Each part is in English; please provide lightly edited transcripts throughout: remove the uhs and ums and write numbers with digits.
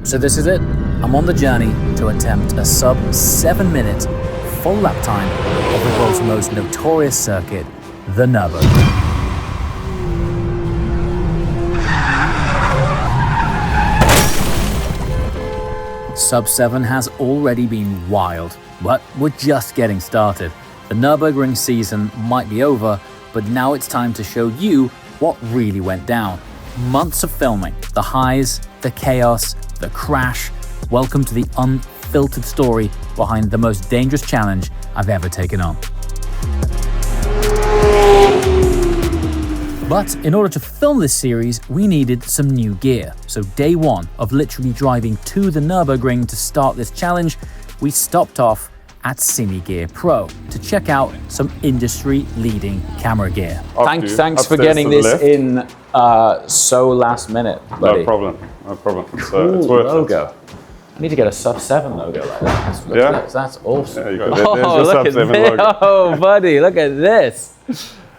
So this is it. I'm on the journey to attempt a sub 7 minute full lap time of the world's most notorious circuit, the Nurburgring. Sub 7 has already been wild, but we're just getting started. The Nurburgring season might be over, but now it's time to show you what really went down. Months of filming, the highs, the chaos, the crash. Welcome to the unfiltered story behind the most dangerous challenge I've ever taken on. But in order to film this series, we needed some new gear. So day one of literally driving to the Nurburgring to start this challenge, we stopped off at Cinegear Pro to check out some industry-leading camera gear. Thanks for getting this in so last minute, buddy. No problem. Cool it's worth logo. it. I need to get a sub 7 logo like that. That's awesome. Yeah, you got there's look sub 7 at logo. Oh, buddy, look at this.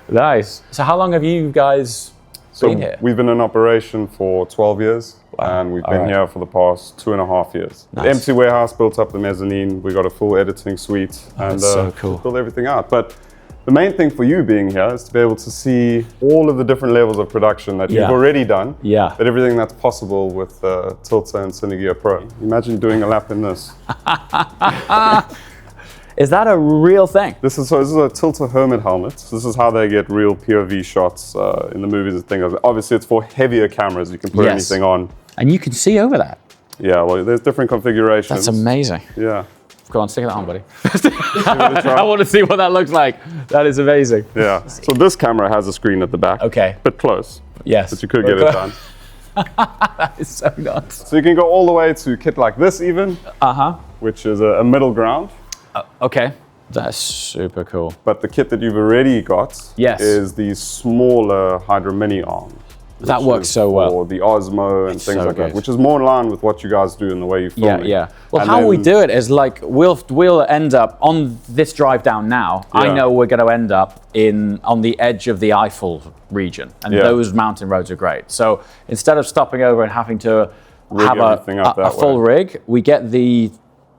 Nice. So how long have you guys been here? We've been in operation for 12 years. Wow. And we've been here for the past 2.5 years. Nice. The empty warehouse built up the mezzanine. We got a full editing suite and so cool. built everything out. But the main thing for you being here is to be able to see all of the different levels of production that you've already done. Yeah. But everything that's possible with Tilta and Cinegear Pro. Imagine doing a lap in this. Is that a real thing? This is a Tilta Hermit helmet. This is how they get real POV shots in the movies and things. Obviously, it's for heavier cameras. You can put anything on. And you can see over that. Yeah, well, there's different configurations. That's amazing. Yeah. Go on, stick that on, buddy. I want to see what that looks like. That is amazing. Yeah. So this camera has a screen at the back. Okay. Bit close. Yes. But you could get it done. That is so nuts. So you can go all the way to kit like this even. Which is a middle ground. Okay. That's super cool. But the kit that you've already got is the smaller Hydra Mini arm. That works so well. Or the Osmo and things like that, which is more in line with what you guys do in the way you film. Yeah. Well, how we do it is like we'll end up on this drive down now. Yeah. I know we're going to end up on the edge of the Eiffel region, and those mountain roads are great. So instead of stopping over and having to have a full rig, we get the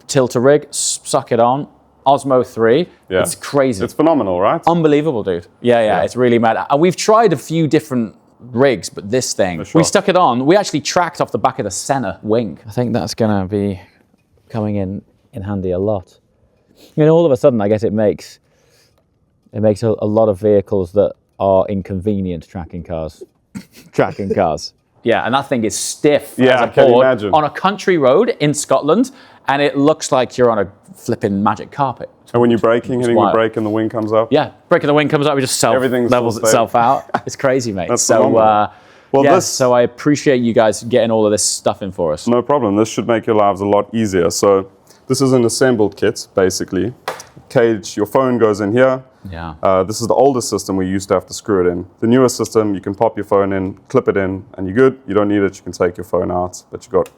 Tilta rig, suck it on. Osmo 3. Yeah. It's crazy. It's phenomenal, right? Unbelievable, dude. Yeah. It's really mad. And we've tried a few different rigs, but this thing, we stuck it on. We actually tracked off the back of the center wing. I think that's gonna be coming in handy a lot. All of a sudden, I guess it makes a lot of vehicles that are inconvenient tracking cars. Yeah, and that thing is stiff as a board on a country road in Scotland, and it looks like you're on a flipping magic carpet. And when you're braking, hitting the brake and the wing comes up? Yeah, braking the wing comes up, it just levels itself out. It's crazy, mate. So I appreciate you guys getting all of this stuff in for us. No problem. This should make your lives a lot easier. So this is an assembled kit, basically. Cage, your phone goes in here. Yeah. This is the older system we used to have to screw it in. The newer system, you can pop your phone in, clip it in, and you're good. You don't need it, you can take your phone out. But you've got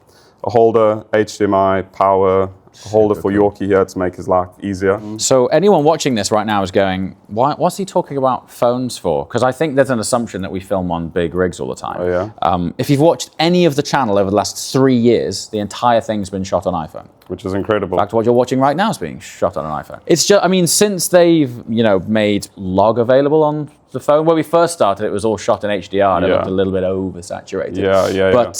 a holder, HDMI, power, a holder for Yorkie here to make his life easier. So anyone watching this right now is going, what's he talking about phones for? Because I think there's an assumption that we film on big rigs all the time. Oh, yeah? If you've watched any of the channel over the last 3 years, the entire thing's been shot on iPhone. Which is incredible. In fact, what you're watching right now is being shot on an iPhone. It's just, since they've, made log available on the phone, when we first started, it was all shot in HDR and it looked a little bit oversaturated. Yeah. But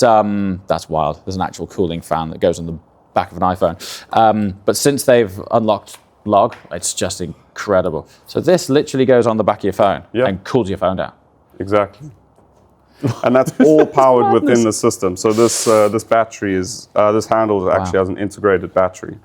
that's wild. There's an actual cooling fan that goes on the back of an iPhone. But since they've unlocked log, it's just incredible. So this literally goes on the back of your phone and cools your phone down. Exactly. And that's all powered within the system. So this battery this handle actually has an integrated battery.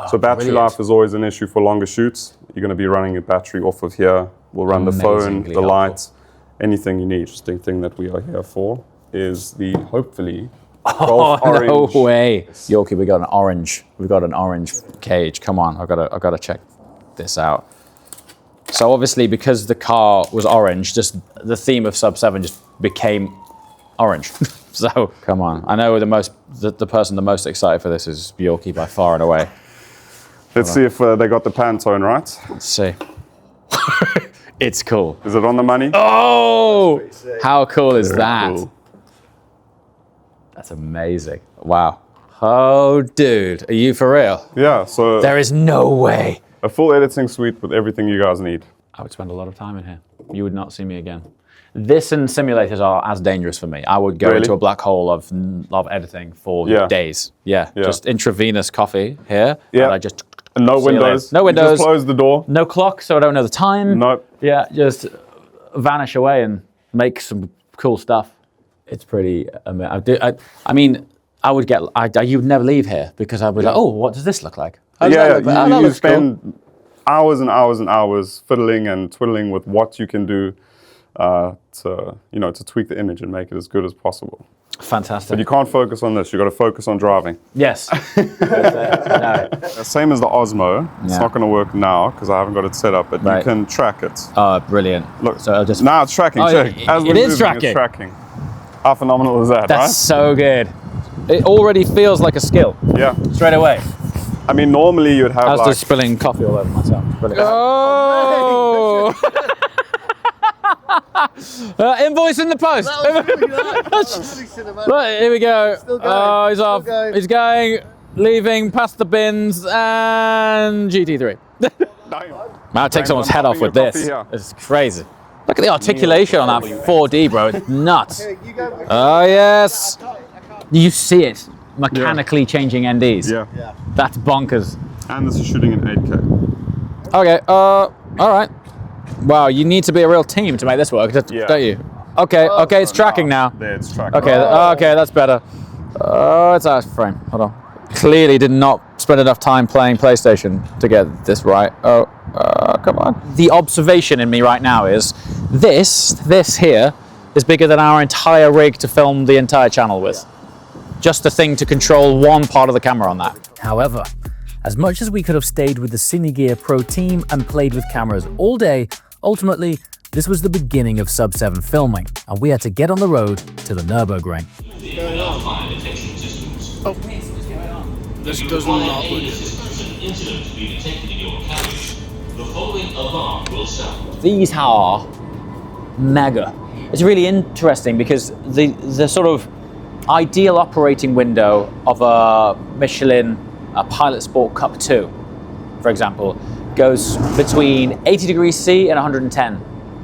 So battery life is always an issue for longer shoots. You're going to be running a battery off of here. We'll run the phone, the lights, anything you need. Interesting thing that we are here for is the hopefully Golf orange. No way. Yorkie, we got an orange. We've got an orange cage. Come on, I've got to check this out. So obviously, because the car was orange, just the theme of Sub 7 just became orange. So come on, I know the person the most excited for this is Yorkie by far and away. Let's see if they got the Pantone right. Let's see. It's cool. Is it on the money? Oh, how cool is that? Cool. That's amazing. Wow. Oh, dude, are you for real? Yeah, so There is no way. a full editing suite with everything you guys need. I would spend a lot of time in here. You would not see me again. This and simulators are as dangerous for me. I would go into a black hole of editing for days. Yeah, just intravenous coffee here. Yeah. And I just... And no windows. No windows. You just close the door. No clock, so I don't know the time. Nope. Yeah, just vanish away and make some cool stuff. It's pretty amazing. I mean, I would get... you'd never leave here because I'd be like, oh, what does this look like? You spend hours and hours and hours fiddling and twiddling with what you can do to tweak the image and make it as good as possible. Fantastic. But you can't focus on this. You've got to focus on driving. Yes. No. Same as the Osmo. It's not going to work now because I haven't got it set up, but you can track it. Oh, brilliant. Look, so I'll just... now it's tracking. Check. It is tracking. It's tracking. How phenomenal is that, right? That's so good. It already feels like a skill. Yeah. Straight away. I mean, normally you'd have I was just spilling coffee all over myself. Brilliant. Oh! Invoice in the post. Look, here we go. Oh, he's off. He's going, leaving past the bins and GT3. Man, take someone's head off with this. It's crazy. Look at the articulation on that 4D, bro. It's nuts. Oh, yes. You see it mechanically changing NDs. Yeah. That's bonkers. And this is shooting in 8K. Okay, all right. Wow, you need to be a real team to make this work, don't you? Okay, it's tracking now. There, it's tracking. Okay, that's better. Oh, it's out of frame. Hold on. Clearly did not spend enough time playing PlayStation to get this right. Oh, come on. The observation in me right now is this here is bigger than our entire rig to film the entire channel with. Just a thing to control one part of the camera on that. However, as much as we could have stayed with the Cinegear Pro team and played with cameras all day, ultimately, this was the beginning of Sub-7 filming, and we had to get on the road to the Nurburgring. Oh, this does not look good. These are mega. It's really interesting because the sort of ideal operating window of a Michelin Pilot Sport Cup 2, for example, goes between 80 degrees C and 110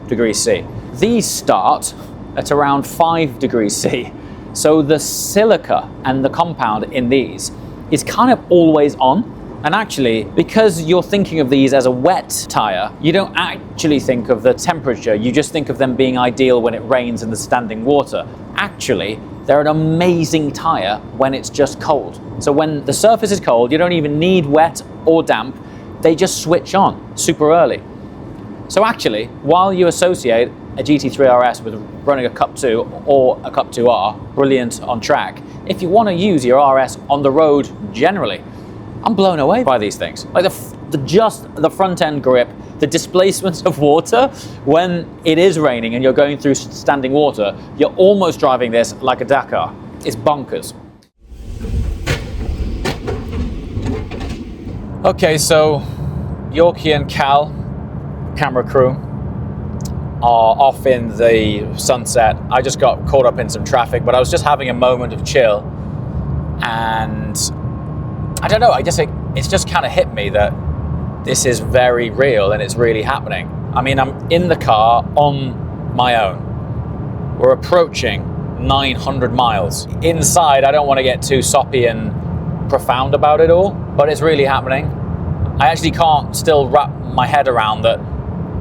degrees C. These start at around 5 degrees C. So the silica and the compound in these is kind of always on. And actually, because you're thinking of these as a wet tire, you don't actually think of the temperature. You just think of them being ideal when it rains and there's standing water. Actually, they're an amazing tire when it's just cold. So when the surface is cold, you don't even need wet or damp. They just switch on super early. So actually, while you associate a GT3 RS with running a Cup 2 or a Cup 2R, brilliant on track, if you want to use your RS on the road generally, I'm blown away by these things. Like the front end grip, the displacement of water when it is raining and you're going through standing water, you're almost driving this like a Dakar. It's bonkers. Okay, so Yorkie and Cal, camera crew, are off in the sunset. I just got caught up in some traffic, but I was just having a moment of chill. And I don't know, I guess it's just kind of hit me that this is very real and it's really happening. I mean, I'm in the car on my own. We're approaching 900 miles. Inside, I don't want to get too soppy and profound about it all, but it's really happening. I actually can't still wrap my head around that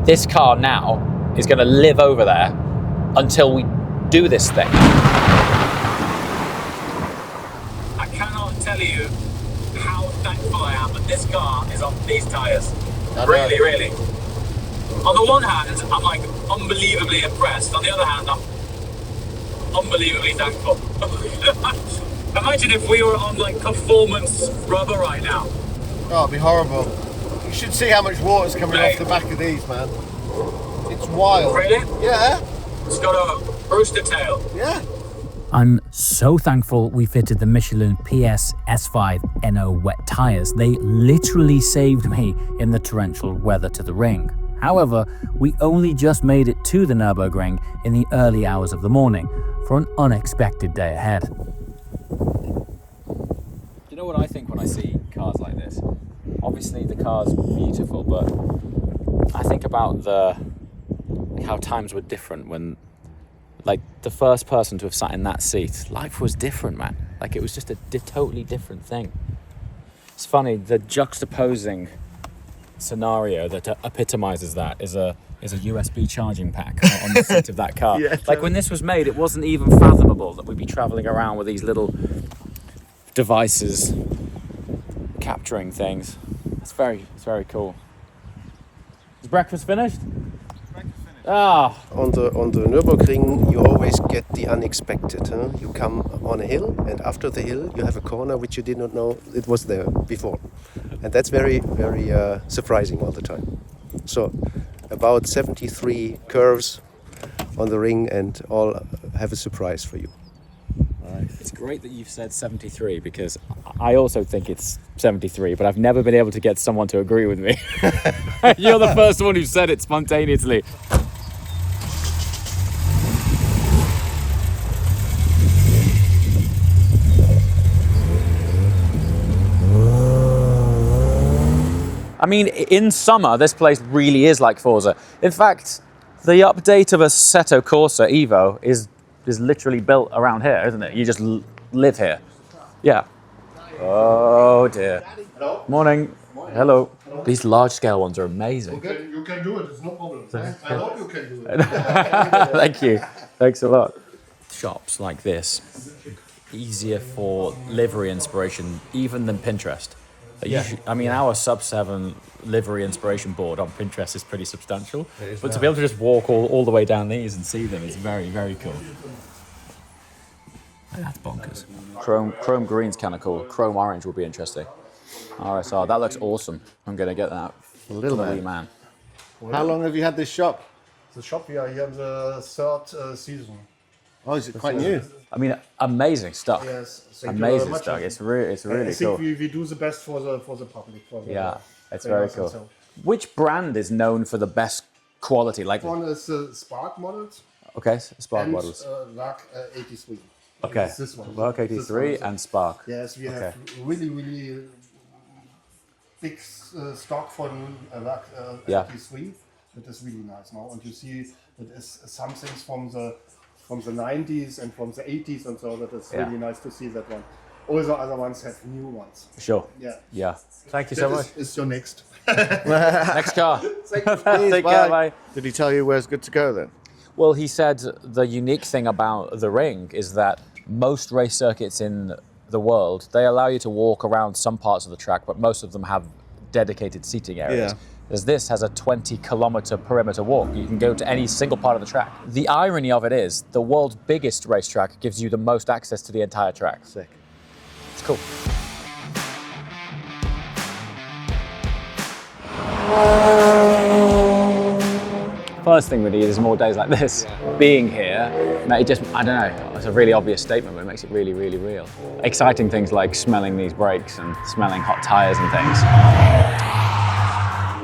this car now is going to live over there until we do this thing. I cannot tell you how thankful I am that this car is on these tyres. Really, really. On the one hand, I'm like unbelievably impressed. On the other hand, I'm unbelievably thankful. Imagine if we were on like performance rubber right now. Oh, it'd be horrible. You should see how much water's coming off the back of these, man. It's wild. Really? Yeah. It's got a rooster tail. Yeah. I'm so thankful we fitted the Michelin PS S5 NO wet tyres. They literally saved me in the torrential weather to the ring. However, we only just made it to the Nurburgring in the early hours of the morning for an unexpected day ahead. know what I think when I see cars like this? Obviously the car's beautiful, but I think about how times were different when, like, the first person to have sat in that seat, life was different, man. Like, it was just a totally different thing. It's funny, the juxtaposing scenario that epitomizes that is a USB charging pack on the seat of that car. Yeah, like, when this was made, it wasn't even fathomable that we'd be traveling around with these little devices capturing things. It's very cool. Is breakfast finished? Ah. On the Nurburgring, you always get the unexpected. Huh? You come on a hill, and after the hill, you have a corner which you did not know it was there before, and that's very surprising all the time. So, about 73 curves on the ring, and all have a surprise for you. It's great that you've said 73 because I also think it's 73, but I've never been able to get someone to agree with me. You're the first one who said it spontaneously. I mean, in summer, this place really is like Forza. In fact, the update of Assetto Corsa Evo is literally built around here, isn't it? You just live here. Yeah. Oh dear. Hello. Morning. Hello. These large-scale ones are amazing. You can do it. It's no problem. I hope you can do it. Thank you. Thanks a lot. Shops like this, easier for livery inspiration even than Pinterest. I mean, our sub-7 livery inspiration board on Pinterest is pretty substantial, but to be able to just walk all the way down these and see them is very cool. That's bonkers. Chrome green's kind of cool. Chrome orange would be interesting. RSR, that looks awesome. I'm going to get that. Little man. How long have you had this shop? The shop, we are here in the third season. Oh, is it quite new? I mean, amazing stuff. Yes, thank you very Amazing much. stuff. It's really I cool. think we do the best for the public. For the Yeah, it's very fans and cool. so. Which brand is known for the best quality? Like, One is the Spark models okay, Spark and models. LAC 83. Okay, It's this one. Work This 83 one. and Spark. Yes, we Okay. have really big stock from LAC Yeah. 83. That is really nice now, and you see that is some things from the 90s and from the 80s, and so that is Yeah. really nice to see that one. All the other ones have new ones. Sure. Yeah. Yeah. Thank you so much. Is your next. Next car. Take care, Bye. bye. Did he tell you where's good to go then? Well, he said the unique thing about the ring is that most race circuits in the world, they allow you to walk around some parts of the track, but most of them have dedicated seating areas. Yeah. As this has a 20-kilometer perimeter walk. You can go to any single part of the track. The irony of it is, the world's biggest racetrack gives you the most access to the entire track. Sick. It's cool. First thing we need is more days like this. Being here, it just, I don't know, it's a really obvious statement, but it makes it really real. Exciting things like smelling these brakes and smelling hot tires and things.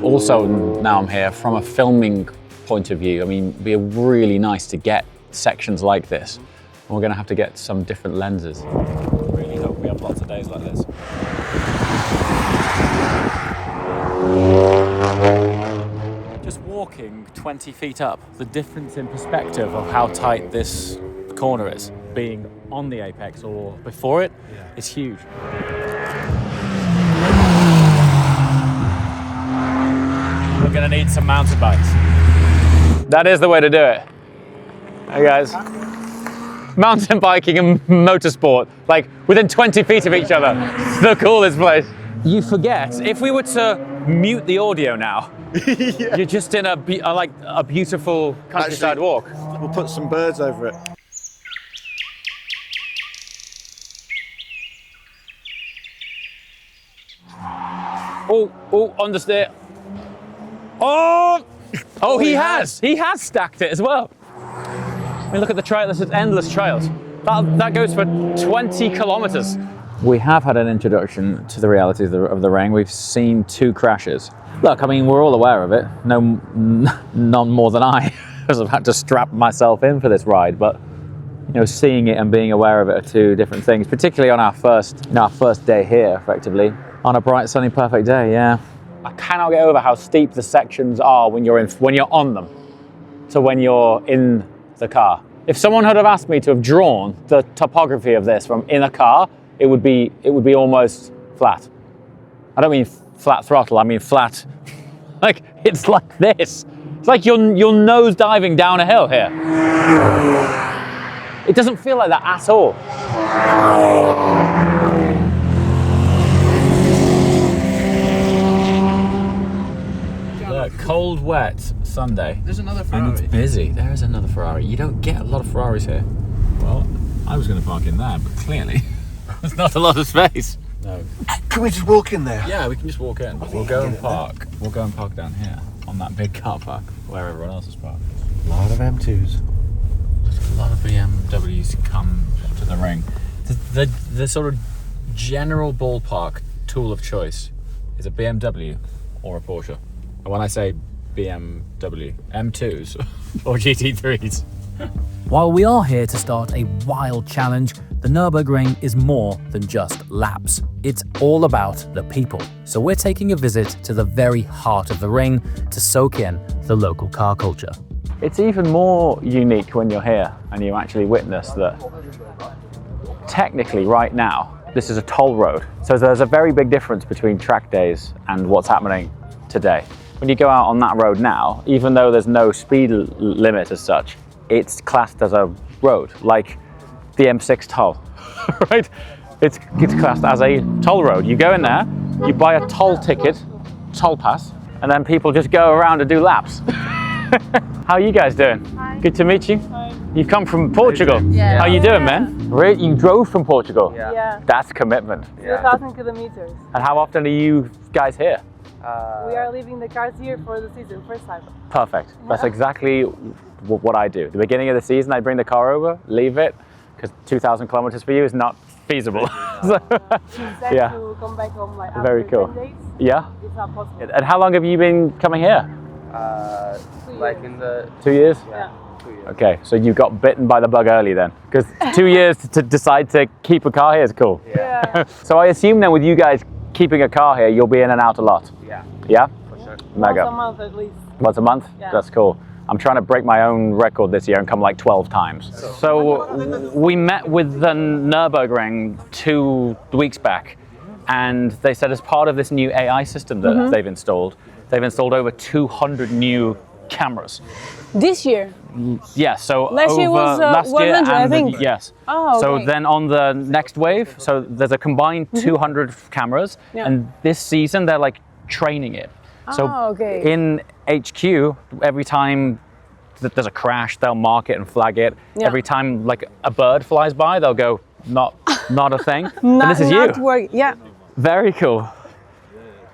Also, now I'm here, from a filming point of view, I mean, it'd be really nice to get sections like this. And we're gonna have to get some different lenses. I really hope we have lots of days like this. Just walking 20 feet up, the difference in perspective of how tight this corner is, being on the apex or before it, is huge. We're gonna need some mountain bikes. That is the way to do it. Hey guys. Mountain biking and motorsport, like within 20 feet of each other. It's the coolest place. You forget, if we were to mute the audio now, you're just in a beautiful countryside walk. We'll put some birds over it. Oh, understeer. Oh, he has stacked it as well. I mean, look at the trail, this is endless trails. That goes for 20 kilometers. We have had an introduction to the reality of the ring. We've seen 2 crashes. Look, I mean, we're all aware of it. None more than I, because I've had to strap myself in for this ride, but seeing it and being aware of it are two different things, particularly on our first day here, effectively. On a bright, sunny, perfect day, yeah. I cannot get over how steep the sections are when you're on them to when you're in the car. If someone had have asked me to have drawn the topography of this from in a car, it would be almost flat. I don't mean flat throttle, I mean flat, like it's like this. It's like you're nose diving down a hill here. It doesn't feel like that at all. Cold, wet Sunday. There's another Ferrari. And it's busy. There is another Ferrari. You don't get a lot of Ferraris here. Well, I was going to park in there, but clearly there's not a lot of space. No. Can we just walk in there? Yeah, we can just walk in. We'll go and park. We'll go and park down here on that big car park where everyone else is parked. A lot of M2s. A lot of BMWs come to the ring. The sort of general ballpark tool of choice is a BMW or a Porsche. And when I say BMW, M2s or GT3s. While we are here to start a wild challenge, the Nurburgring is more than just laps. It's all about the people. So we're taking a visit to the very heart of the ring to soak in the local car culture. It's even more unique when you're here and you actually witness that technically right now, this is a toll road. So there's a very big difference between track days and what's happening today. When you go out on that road now, even though there's no speed limit as such, it's classed as a road, like the M6 toll, right? It's classed as a toll road. You go in there, you buy a toll ticket, toll pass, and then people just go around and do laps. How are you guys doing? Hi. Good to meet you. Hi. You've come from Portugal. Yeah. How are you doing, man? Really? You drove from Portugal? Yeah. That's commitment. 2,000 kilometers. And how often are you guys here? We are leaving the cars here for the season, first time. Perfect. That's exactly what I do. The beginning of the season, I bring the car over, leave it, because 2,000 kilometers for you is not feasible. So, yeah. To come back home like Very after cool. 10 days, Yeah? it's not possible. And how long have you been coming here? Like in the 2 years? Yeah. 2 years. Okay, so you got bitten by the bug early then, because 2 years to decide to keep a car here is cool. Yeah. So I assume then with you guys keeping a car here, you'll be in and out a lot. Yeah, Yeah? for sure. Mega. Once a month at least. Once a month? Yeah. That's cool. I'm trying to break my own record this year and come like 12 times. So we met with the Nurburgring 2 weeks back, and they said as part of this new AI system that they've installed over 200 new cameras. This year? Yeah, so Last year was, last year 100, I and think. yes. Oh, So okay. then on the next wave, so there's a combined 200 cameras, Yeah. and this season they're like training it. So Oh, okay. in HQ, every time that there's a crash, they'll mark it and flag it. Yeah. Every time like a bird flies by, they'll go, not a thing. And Not, this is not you. work. Yeah. Very cool.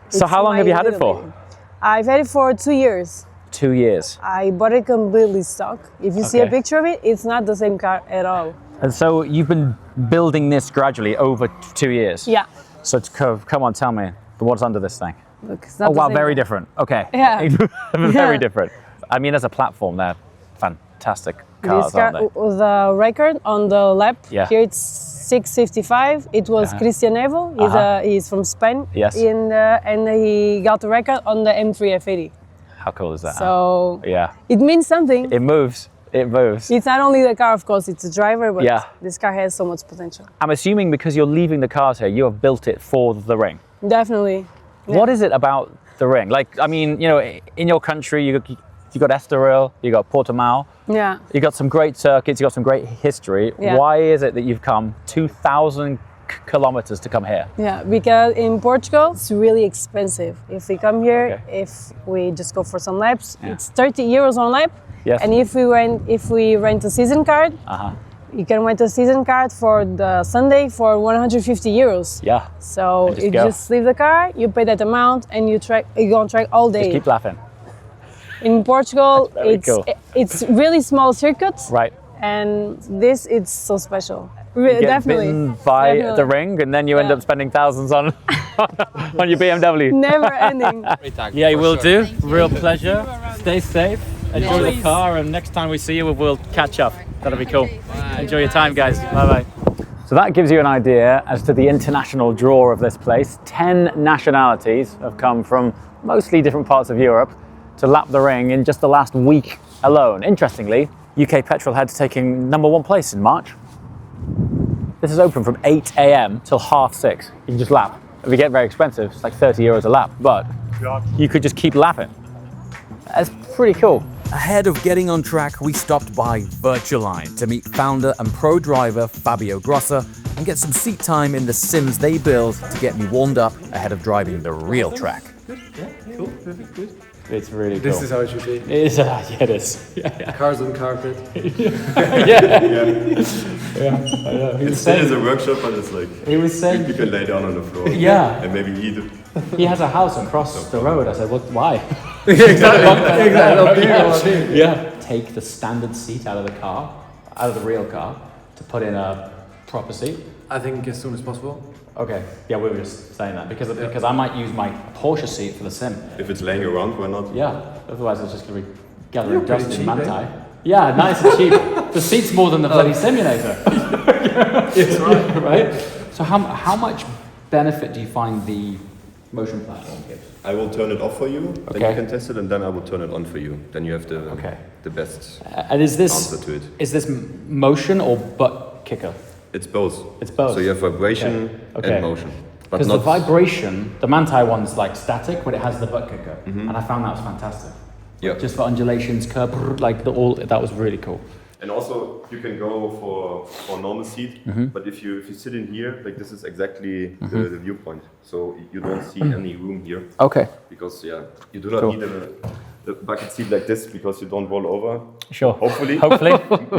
So It's how long have my you had it little for? baby. I've had it for 2 years. 2 years. I bought it completely stock. If you see a Okay. picture of it, it's not the same car at all. And so you've been building this gradually over 2 years. Yeah. So come on, tell me, what's under this thing? Look, it's not Oh the wow, same very car. different. Okay. Yeah. Very Yeah. different. I mean, as a platform, they're fantastic cars, This car aren't they? was a record on the lap. Yeah. Here it's 6:55. It was Christian Evo. He's from Spain. Yes. And he got the record on the M3 F80. How cool is that? So yeah, it means something. it moves. It moves. It's not only the car, of course, it's the driver, but Yeah. this car has so much potential. I'm assuming because you're leaving the cars here, you have built it for the ring. Definitely. Yeah. What is it about the ring? Like, I mean, you know, in your country, you got Estoril, you got Portimao, Yeah. you got some great circuits, you got some great history. Yeah. Why is it that you've come 2,000 kilometers to come here? Yeah, because in Portugal it's really expensive. If we come here, Okay. if we just go for some laps, Yeah. it's 30 euros on lap. Yes. And if we rent a season card, you can rent a season card for the Sunday for 150 euros. Yeah. So And just you go. just leave the car, you pay that amount, and you go on track all day. Just keep laughing. In Portugal, That's very it's cool. it's really small circuits, Right. and this it's so special. You get Definitely. bitten by Definitely. the ring, and then you end Yeah. up spending thousands on on your BMW. Never ending. Yeah, you will do. Real pleasure. Stay safe. Enjoy the car, and next time we see you, we'll catch up. That'll be cool. Enjoy your time, guys. Bye-bye. So that gives you an idea as to the international draw of this place. 10 nationalities have come from mostly different parts of Europe to lap the ring in just the last week alone. Interestingly, UK Petrolhead's taking #1 place in March. This is open from 8 a.m. till 6:30. You can just lap. If you get very expensive, it's like 30 euros a lap, but you could just keep lapping. That's pretty cool. Ahead of getting on track, we stopped by Virtualine to meet founder and pro driver Fabio Grosser and get some seat time in the sims they build to get me warmed up ahead of driving the real track. Cool, perfect, good. It's really cool. This is how it should be. It is, yeah, it is. Yeah. Cars on carpet. Yeah, I know. It's still is a workshop, but it's like he was saying you can lay down on the floor. Yeah. And maybe eat it. He has a house across the road. I said, well, why? Exactly. Yeah. Take the standard seat out of the car, out of the real car, to put in a proper seat. I think as soon as possible. Okay. Yeah, we were just saying that because I might use my Porsche seat for the sim. If it's laying around, why not? Yeah. Otherwise, it's just going to be gathering You're dust pretty in cheap, Manti. Yeah, nice and cheap. The seat's more than the bloody simulator. Yes, right. Right? So how much benefit do you find the motion platform gives? I will turn it off for you, then you can test it, and then I will turn it on for you. Then you have the best and is this, answer to it. Is this motion or butt kicker? It's both. It's both. So you have vibration and motion. Because the vibration, the Manti one's like static, but it has the butt kicker. And I found that was fantastic. Yeah. Just for undulations, curb, like that was really cool. And also you can go for normal seat, but if you sit in here, like this is exactly the viewpoint. So you don't see any room here. Okay. Because you do not need a bucket seat like this because you don't roll over. Sure. Hopefully.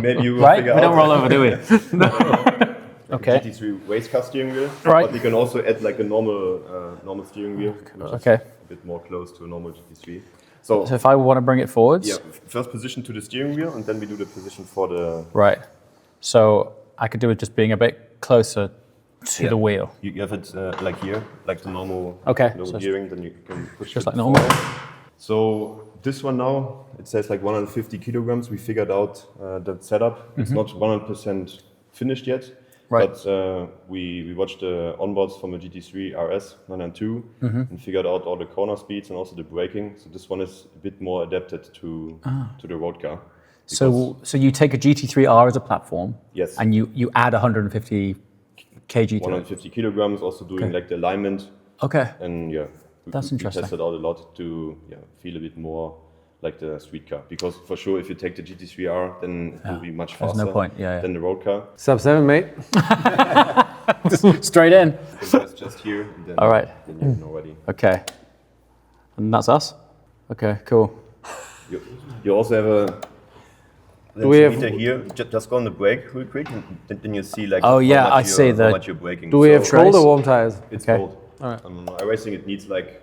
Maybe you will right? figure We don't out. roll over, do we? Okay. GT3 race car steering wheel. Right. But you can also add like a normal steering wheel, which is a bit more close to a normal GT3. So if I want to bring it forwards? Yeah, first position to the steering wheel, and then we do the position for the... Right. So I could do it just being a bit closer to the wheel. You have it like here, like the normal so gearing, then you can push just it like normal. forward. So this one now, it says like 150 kilograms. We figured out the setup. It's not 100% finished yet. Right. But we watched the onboards from a GT3 RS 992 and figured out all the corner speeds and also the braking. So this one is a bit more adapted to the road car. So you take a GT3R as a platform, yes, and you add 150 kg to 150 kilograms, also doing like the alignment. Okay. And that's interesting. We tested out a lot to feel a bit more like the street car, because for sure if you take the GT3R, then it will be much faster. There's no point. Than the road car. Sub 7, mate. Straight in. Just here. And then, all right. Then you know already. Okay. And that's us. Okay. Cool. You also have a. We have here. Just go on the brake real quick, and then you see like. Oh yeah, I see how much you're braking. Do we have cold or warm tires? It's cold. All right. iRacing it needs like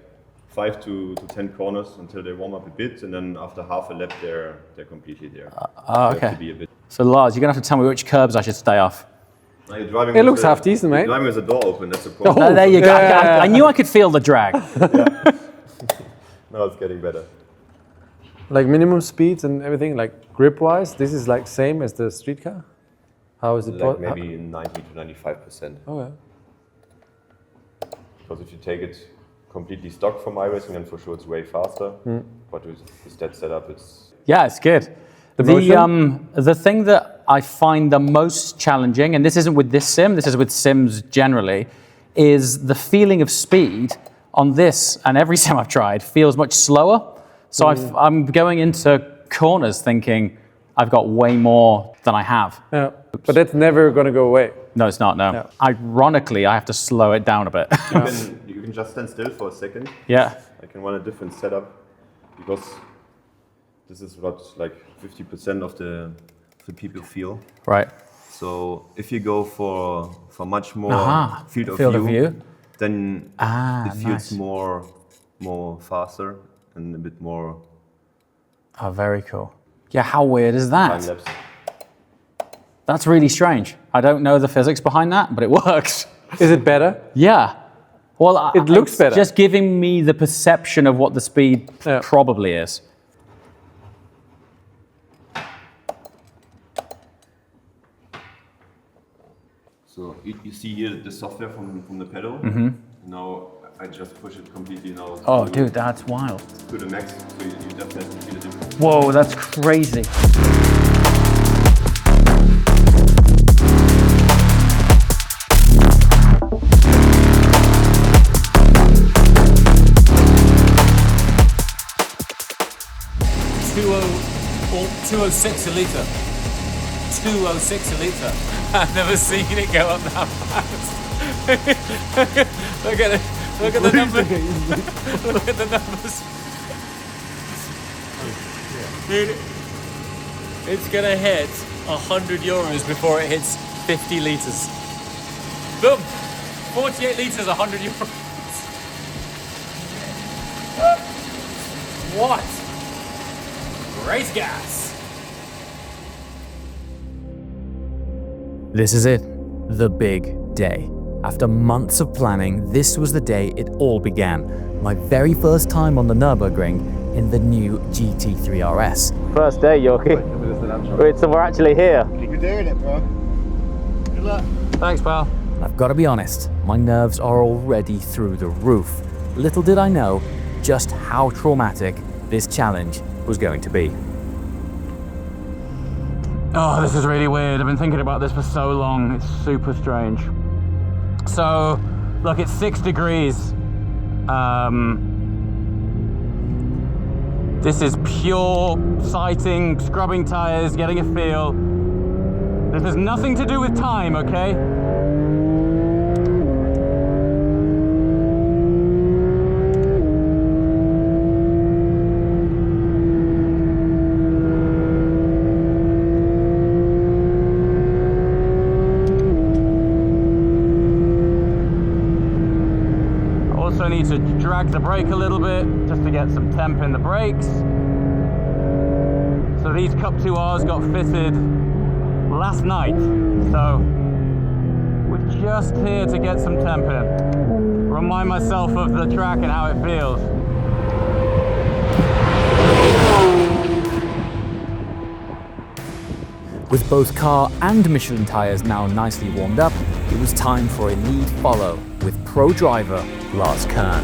5 to 10 corners until they warm up a bit, and then after half a lap they're completely there. Okay. So Lars, you're gonna have to tell me which curbs I should stay off. Now you're driving it looks half decent, mate. You're driving with the door open. That's the problem. Oh, there you go. I knew I could feel the drag. Now it's getting better. Like minimum speeds and everything, like grip-wise, this is like same as the street car. How is it? Like maybe 90 to 95%. Okay. Because if you take it completely stock from iRacing, then for sure it's way faster. But with that setup, it's good. The thing that I find the most challenging, and this isn't with this sim, this is with sims generally, is the feeling of speed on this and every sim I've tried feels much slower. So I'm going into corners thinking I've got way more than I have. Yeah, but that's never going to go away. No, it's not, no. Ironically, I have to slow it down a bit. you can just stand still for a second. Yeah. I can run a different setup because this is what like 50% of the people feel. Right. So if you go for much more field of view, then it feels more faster and a bit more. Oh, very cool. Yeah, how weird is that? Time lapse. That's really strange. I don't know the physics behind that, but it works. Is it better? Yeah. Well, it looks better. Just giving me the perception of what the speed probably is. So you see here the software from the pedal. Now I just push it completely now. Oh, dude, that's wild. To the max, so you definitely feel the difference. Whoa, that's crazy. $2.06 a litre. $2.06 a litre. I've never seen it go up that fast. Look at it. Look at the numbers. Look at the numbers. Dude, it's gonna hit €100 before it hits 50 litres. Boom! 48 litres, €100. What? Race gas! This is it, the big day. After months of planning, this was the day it all began. My very first time on the Nurburgring in the new GT3 RS. First day, Yorkie. Wait, so we're actually here. You're doing it, bro. Good luck. Thanks, pal. I've got to be honest, my nerves are already through the roof. Little did I know just how traumatic this challenge was going to be. Oh, this is really weird. I've been thinking about this for so long. It's super strange. So, look, it's 6 degrees. This is pure sighting, scrubbing tires, getting a feel. This has nothing to do with time, okay? I need to drag the brake a little bit just to get some temp in the brakes. So these Cup 2Rs got fitted last night, so we're just here to get some temp in. Remind myself of the track and how it feels. With both car and Michelin tyres now nicely warmed up, it was time for a lead follow with pro driver Lars Kern.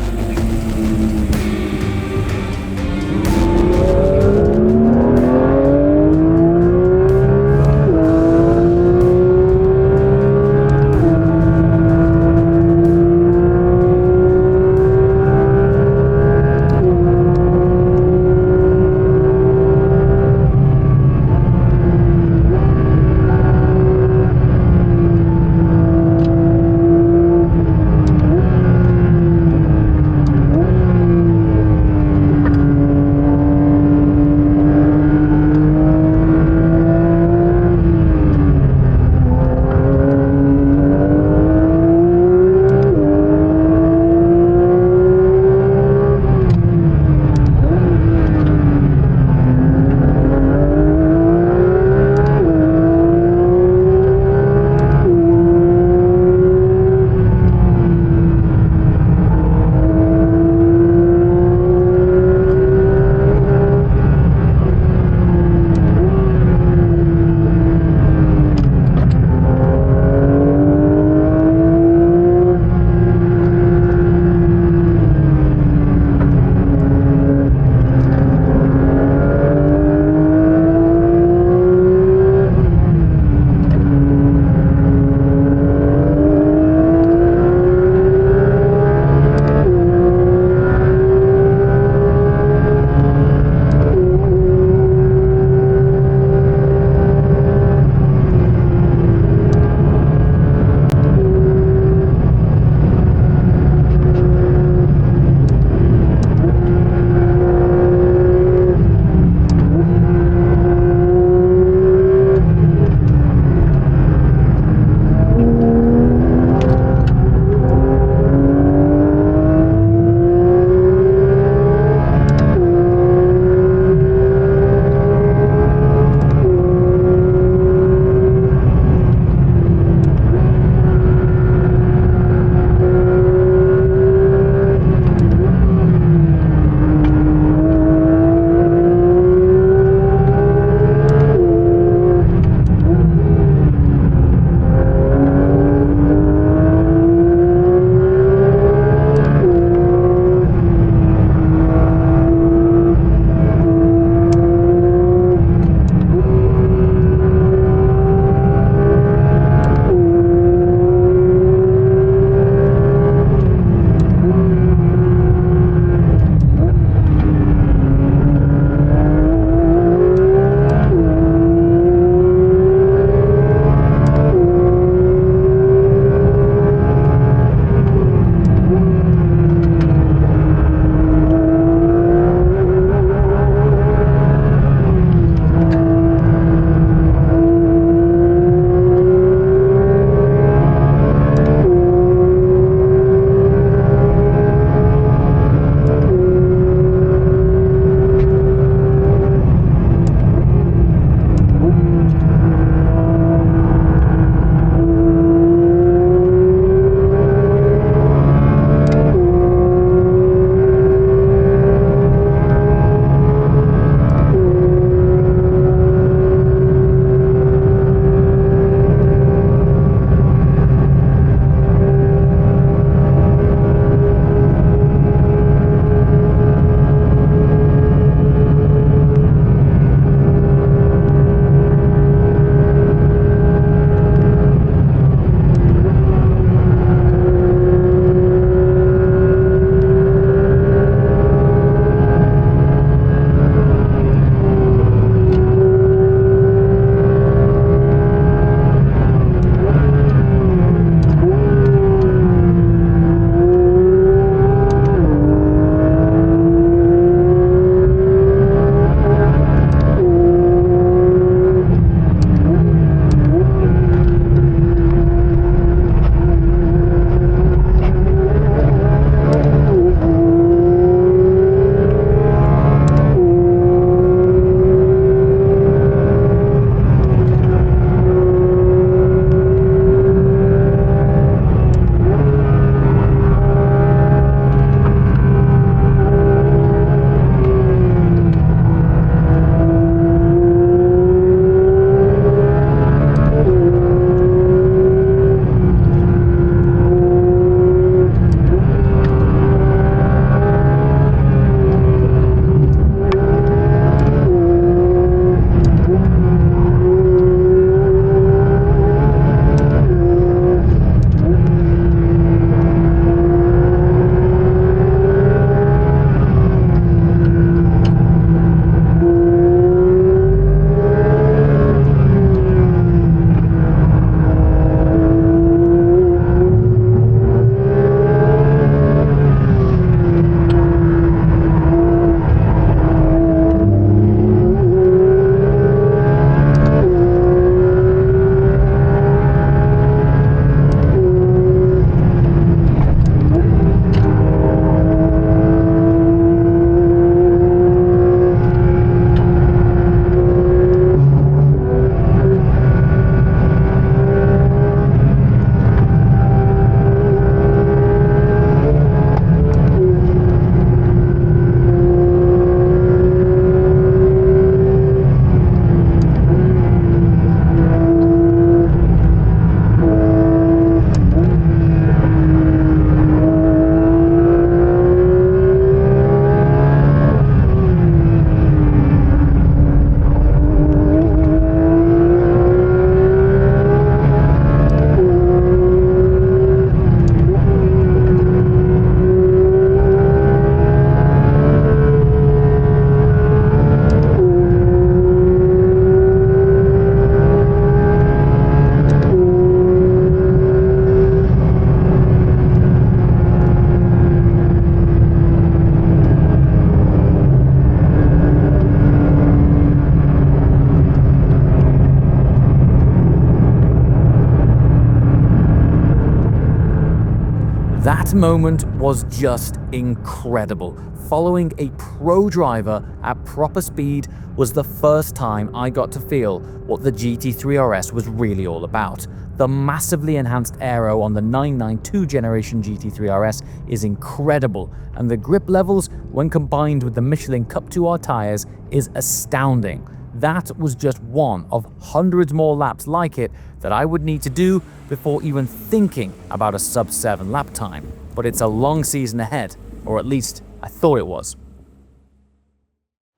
That moment was just incredible. Following a pro driver at proper speed was the first time I got to feel what the GT3 RS was really all about. The massively enhanced aero on the 992 generation GT3 RS is incredible, and the grip levels, when combined with the Michelin Cup 2R tyres, is astounding. That was just one of hundreds more laps like it that I would need to do before even thinking about a sub-7 lap time. But it's a long season ahead, or at least I thought it was.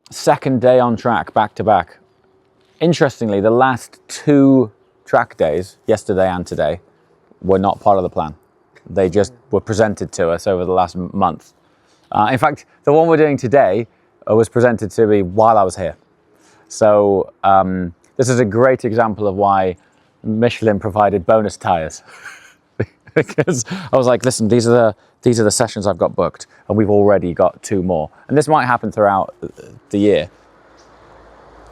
Second day on track, back to back. Interestingly, the last 2 track days, yesterday and today, were not part of the plan. They just were presented to us over the last month. In fact, the one we're doing today was presented to me while I was here. So this is a great example of why Michelin provided bonus tires. Because I was like, listen, these are the sessions I've got booked, and we've already got 2 more. And this might happen throughout the year.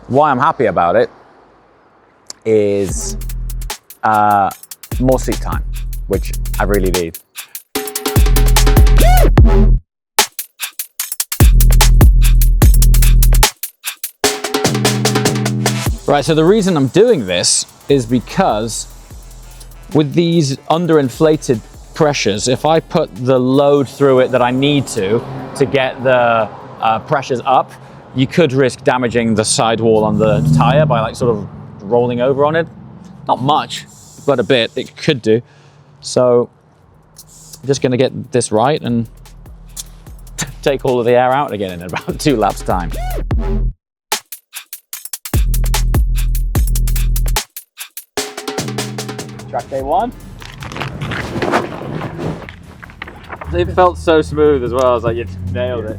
Why I'm happy about it is more seat time, which I really need. Right, so the reason I'm doing this is because with these underinflated pressures, if I put the load through it that I need to get the pressures up, you could risk damaging the sidewall on the tire by like sort of rolling over on it. Not much, but a bit, it could do. So I'm just gonna get this right and take all of the air out again in about 2 laps time. Track day 1. It felt so smooth as well. I was like, you nailed it.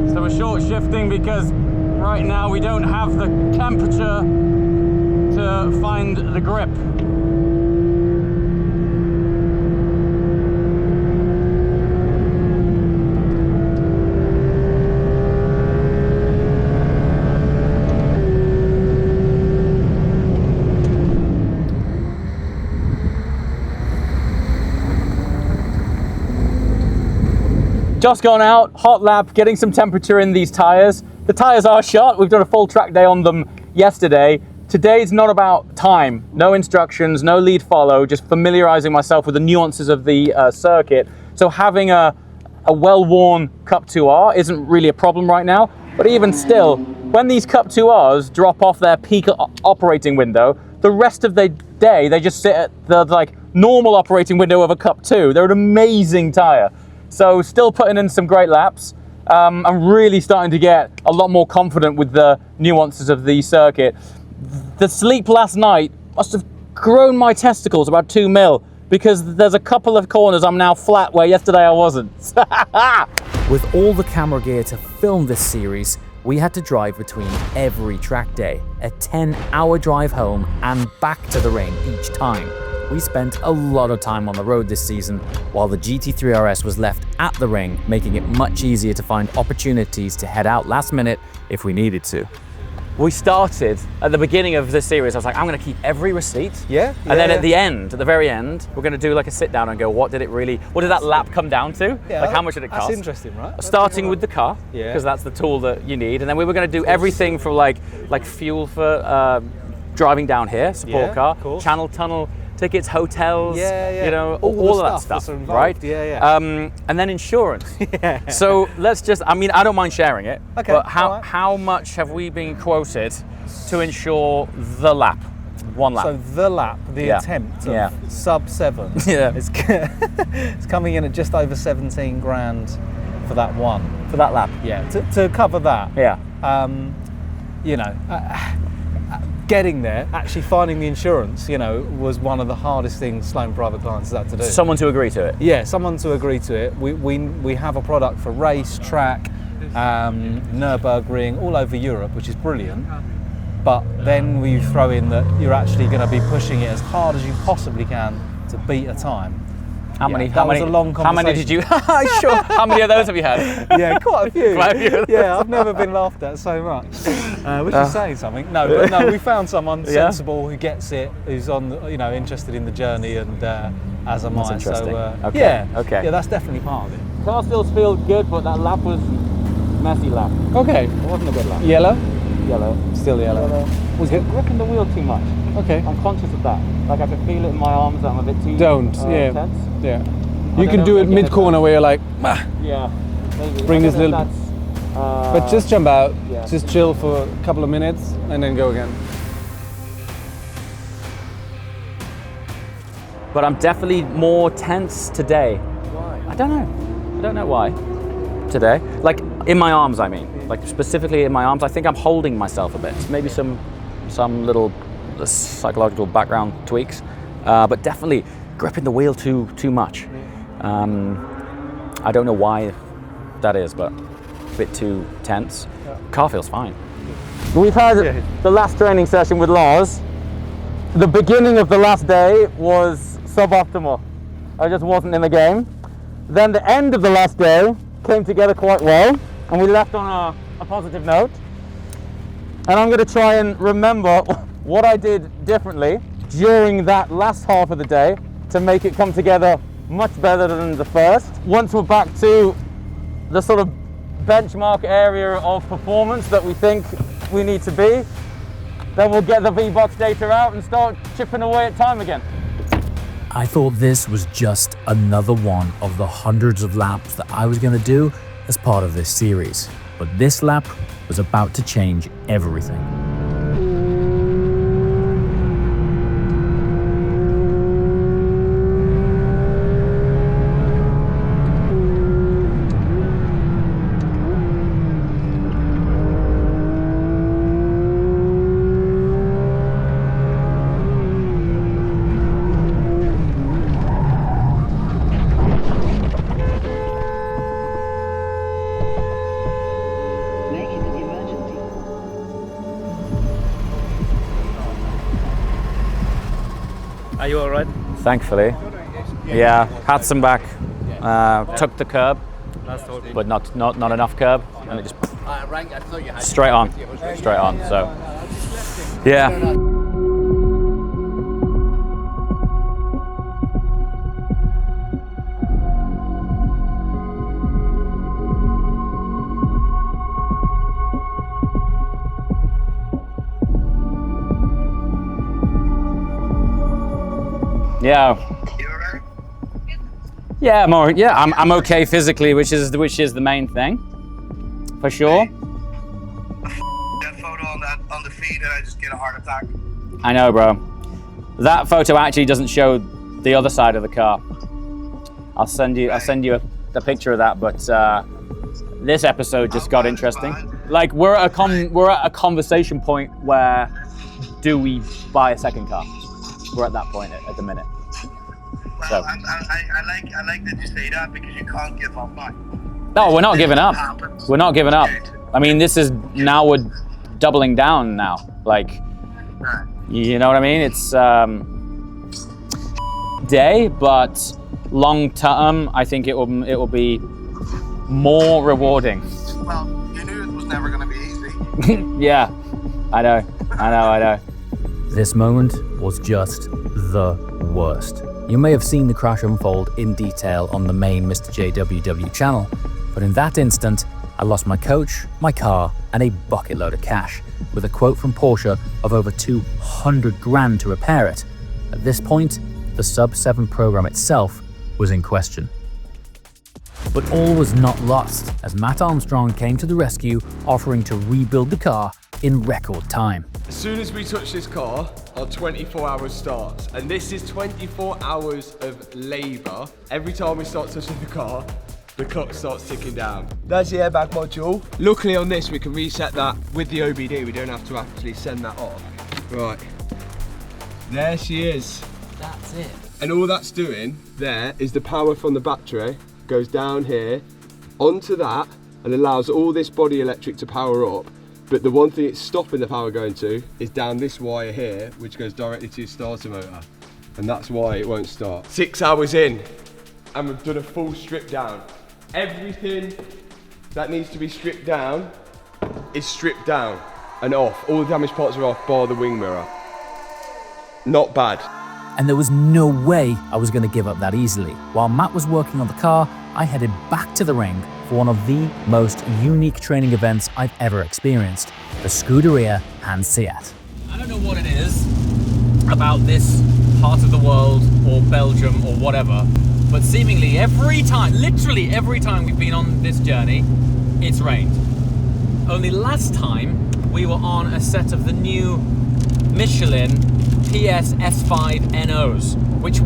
So we're short shifting because right now we don't have the temperature to find the grip. Just gone out, hot lap, getting some temperature in these tires. The tires are shot. We've done a full track day on them yesterday. Today's not about time. No instructions, no lead follow, just familiarizing myself with the nuances of the circuit. So having a well-worn Cup 2R isn't really a problem right now. But even still, when these Cup 2Rs drop off their peak operating window, the rest of the day, they just sit at the like normal operating window of a Cup 2. They're an amazing tire. So still putting in some great laps. I'm really starting to get a lot more confident with the nuances of the circuit. The sleep last night must have grown my testicles about 2 mil because there's a couple of corners I'm now flat where yesterday I wasn't. With all the camera gear to film this series, we had to drive between every track day, a 10-hour drive home and back to the ring each time. We spent a lot of time on the road this season, while the GT3 RS was left at the ring, making it much easier to find opportunities to head out last minute if we needed to. We started at the beginning of this series, I was like, I'm gonna keep every receipt. Yeah. And then at the end, at the very end, we're gonna do like a sit down and go, what did that lap come down to? Yeah, like how much did it cost? That's interesting, right? Starting with the car, because that's the tool that you need. And then we were gonna do everything from like fuel for driving down here, support car, channel tunnel, tickets, hotels, you know, all of that stuff, right? And then insurance. So let's just, I mean, I don't mind sharing it, but how much have we been quoted to insure the lap? 1 lap. So the lap, the attempt of sub 7, it's coming in at just over 17 grand for that one. For that lap? Yeah, to cover that. Yeah. You know, getting there, actually finding the insurance, you know, was one of the hardest things Sloan private clients had to do. Someone to agree to it? Yeah, someone to agree to it. We have a product for race, track, Nurburgring, all over Europe, which is brilliant. But then we throw in that you're actually going to be pushing it as hard as you possibly can to beat a time. How many? That was a long How many did you? Sure. How many of those have you had? Yeah, quite a few. Quite a few. Yeah, I've never been laughed at so much. Which is saying something. No, but no, we found someone sensible who gets it, who's on, interested in the journey, and as am I. That's interesting. So okay. yeah, that's definitely part of it. Car still feels good, but that lap was messy lap. Okay. It wasn't a good lap. Yellow. Still yellow. Was it gripping the wheel too much? Okay. I'm conscious of that. Like I can feel it in my arms that I'm a bit too tense. Yeah. You can do it mid-corner where you're like, yeah. Maybe. Bring this little. But just jump out. Yeah. Just chill for a couple of minutes and then go again. But I'm definitely more tense today. Why? I don't know why. Today, like in my arms, I mean, like specifically in my arms. I think I'm holding myself a bit. Maybe some little psychological background tweaks, but definitely gripping the wheel too much. I don't know why that is, but a bit too tense. Car feels fine. We've had the last training session with Lars. The beginning of the last day was suboptimal. I just wasn't in the game. Then the end of the last day came together quite well, and we left on a positive note. And I'm going to try and remember what I did differently during that last half of the day to make it come together much better than the first. Once we're back to the sort of benchmark area of performance that we think we need to be, then we'll get the V-Box data out and start chipping away at time again. I thought this was just another one of the hundreds of laps that I was going to do as part of this series. But this lap was about to change everything. Are you alright? Thankfully. Yeah, had some back, took the curb, but not enough curb, and it just straight on, so yeah. Yeah, I'm okay physically, which is the main thing, for sure. That photo on the feed, and I just get a heart attack. I know, bro. That photo actually doesn't show the other side of the car. I'll send you a picture of that. But this episode just got interesting. Like we're at a conversation point where do we buy a second car? We're at that point at the minute. Well, so. I like that you say that because you can't give up now. No, we're not giving up. We're not giving up. I mean, this is now we're doubling down now. Like, you know what I mean? It's day, but long term, I think it will be more rewarding. Well, you knew it was never going to be easy. Yeah, I know. This moment was just the worst. You may have seen the crash unfold in detail on the main Mr. JWW channel, but in that instant, I lost my coach, my car, and a bucket load of cash, with a quote from Porsche of over 200 grand to repair it. At this point, the Sub-7 program itself was in question. But all was not lost, as Mat Armstrong came to the rescue, offering to rebuild the car in record time. As soon as we touch this car, our 24 hours starts. And this is 24 hours of labour. Every time we start touching the car, the clock starts ticking down. That's the airbag module. Luckily on this, we can reset that with the OBD. We don't have to actually send that off. Right, there she is. That's it. And all that's doing there is the power from the battery goes down here onto that and allows all this body electric to power up. But the one thing it's stopping the power going to is down this wire here, which goes directly to your starter motor. And that's why it won't start. 6 hours in, and we've done a full strip down. Everything that needs to be stripped down is stripped down and off. All the damaged parts are off, bar the wing mirror. Not bad. And there was no way I was going to give up that easily. While Matt was working on the car, I headed back to the ring for one of the most unique training events I've ever experienced, the Scuderia Hanseatic. I don't know what it is about this part of the world or Belgium or whatever, but seemingly every time, literally every time we've been on this journey, it's rained. Only last time we were on a set of the new Michelin PS S5 NOs, which,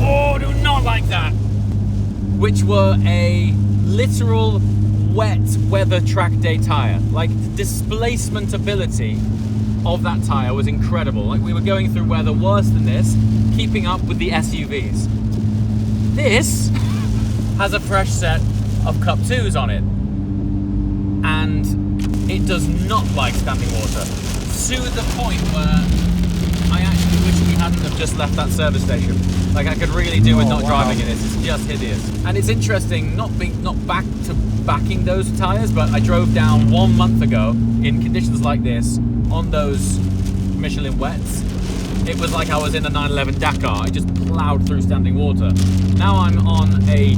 oh, do not like that, which were a literal wet weather track day tire. Like, the displacement ability of that tire was incredible. Like, we were going through weather worse than this, keeping up with the SUVs. This has a fresh set of Cup 2s on it, and it does not like standing water. To the point where I actually wish we hadn't have just left that service station. Like, I could really do with not driving in it. It's just hideous. And it's interesting not back to backing those tires, but I drove down 1 month ago in conditions like this on those Michelin wets. It was like I was in a 911 Dakar. I just plowed through standing water. Now I'm on a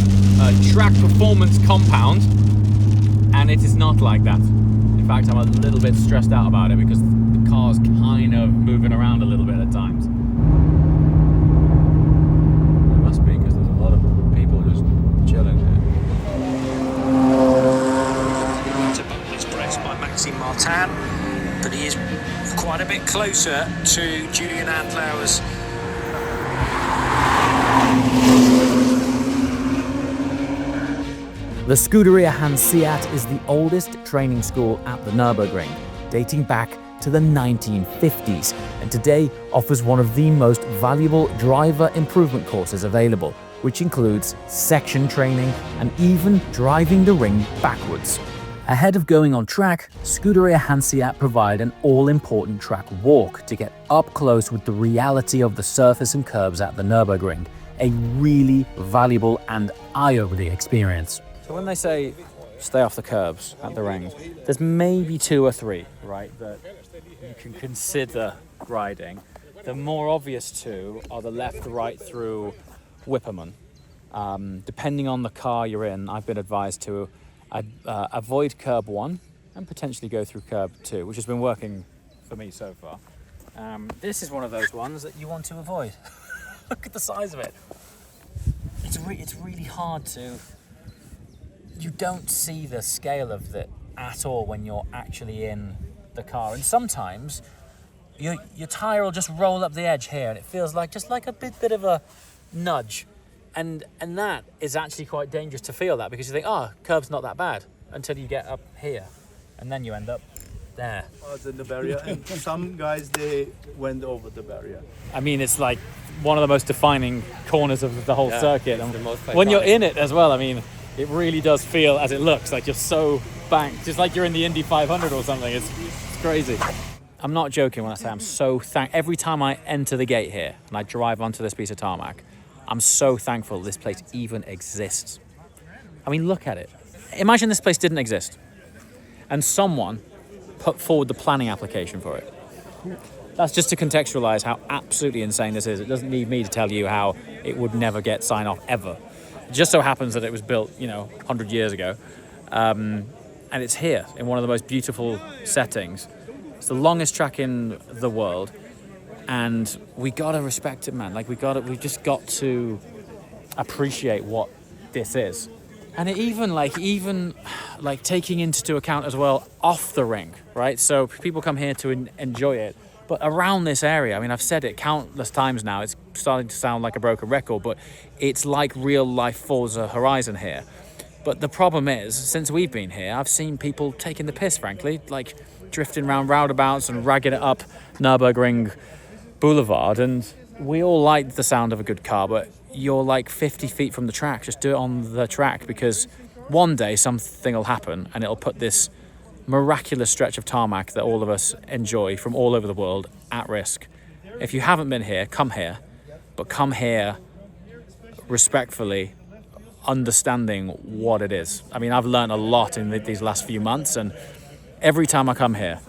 track performance compound, and it is not like that. In fact, I'm a little bit stressed out about it because the car's kind of moving around a little bit at times. It must be, because there's a lot of people just chilling here. To Buckley's press by Maxime Martin, but he is quite a bit closer to Julian Andlauer's. The Scuderia Hanseatic is the oldest training school at the Nurburgring, dating back to the 1950s, and today offers one of the most valuable driver improvement courses available, which includes section training and even driving the ring backwards. Ahead of going on track, Scuderia Hanseatic provide an all-important track walk to get up close with the reality of the surface and curbs at the Nurburgring, a really valuable and eye-opening experience. So when they say stay off the curbs at the ring, there's maybe 2 or 3, right, that you can consider riding. The more obvious 2 are the left, right through Whipperman. Depending on the car you're in, I've been advised to avoid curb 1 and potentially go through curb 2, which has been working for me so far. This is one of those ones that you want to avoid. Look at the size of it. It's really hard to... You don't see the scale of it at all when you're actually in the car. And sometimes your tire will just roll up the edge here and it feels like just like a bit of a nudge. And that is actually quite dangerous to feel that, because you think, oh, curb's not that bad, until you get up here. And then you end up there. I was in the barrier, and some guys, they went over the barrier. I mean, it's like one of the most defining corners of the whole circuit. And the most when you're iconic. in it as well, I mean, it really does feel, as it looks, like you're so banked, just like you're in the Indy 500 or something. It's crazy. I'm not joking when I say I'm so every time I enter the gate here and I drive onto this piece of tarmac, I'm so thankful this place even exists. I mean, look at it. Imagine this place didn't exist and someone put forward the planning application for it. That's just to contextualize how absolutely insane this is. It doesn't need me to tell you how it would never get signed off ever. It just so happens that it was built, 100 years ago. And it's here in one of the most beautiful settings. It's the longest track in the world. And we gotta respect it, man. Like, we just got to appreciate what this is. And it even taking into account as well off the ring, right? So people come here to enjoy it. But around this area, I mean, I've said it countless times now, it's starting to sound like a broken record, but it's like real life Forza Horizon here. But the problem is, since we've been here, I've seen people taking the piss, frankly, like drifting around roundabouts and ragging it up Nurburgring Boulevard. And we all like the sound of a good car, but you're like 50 feet from the track. Just do it on the track, because one day something will happen and it'll put this miraculous stretch of tarmac that all of us enjoy from all over the world at risk. If you haven't been here, come here, but come here respectfully understanding what it is. I mean, I've learned a lot in these last few months, and every time I come here,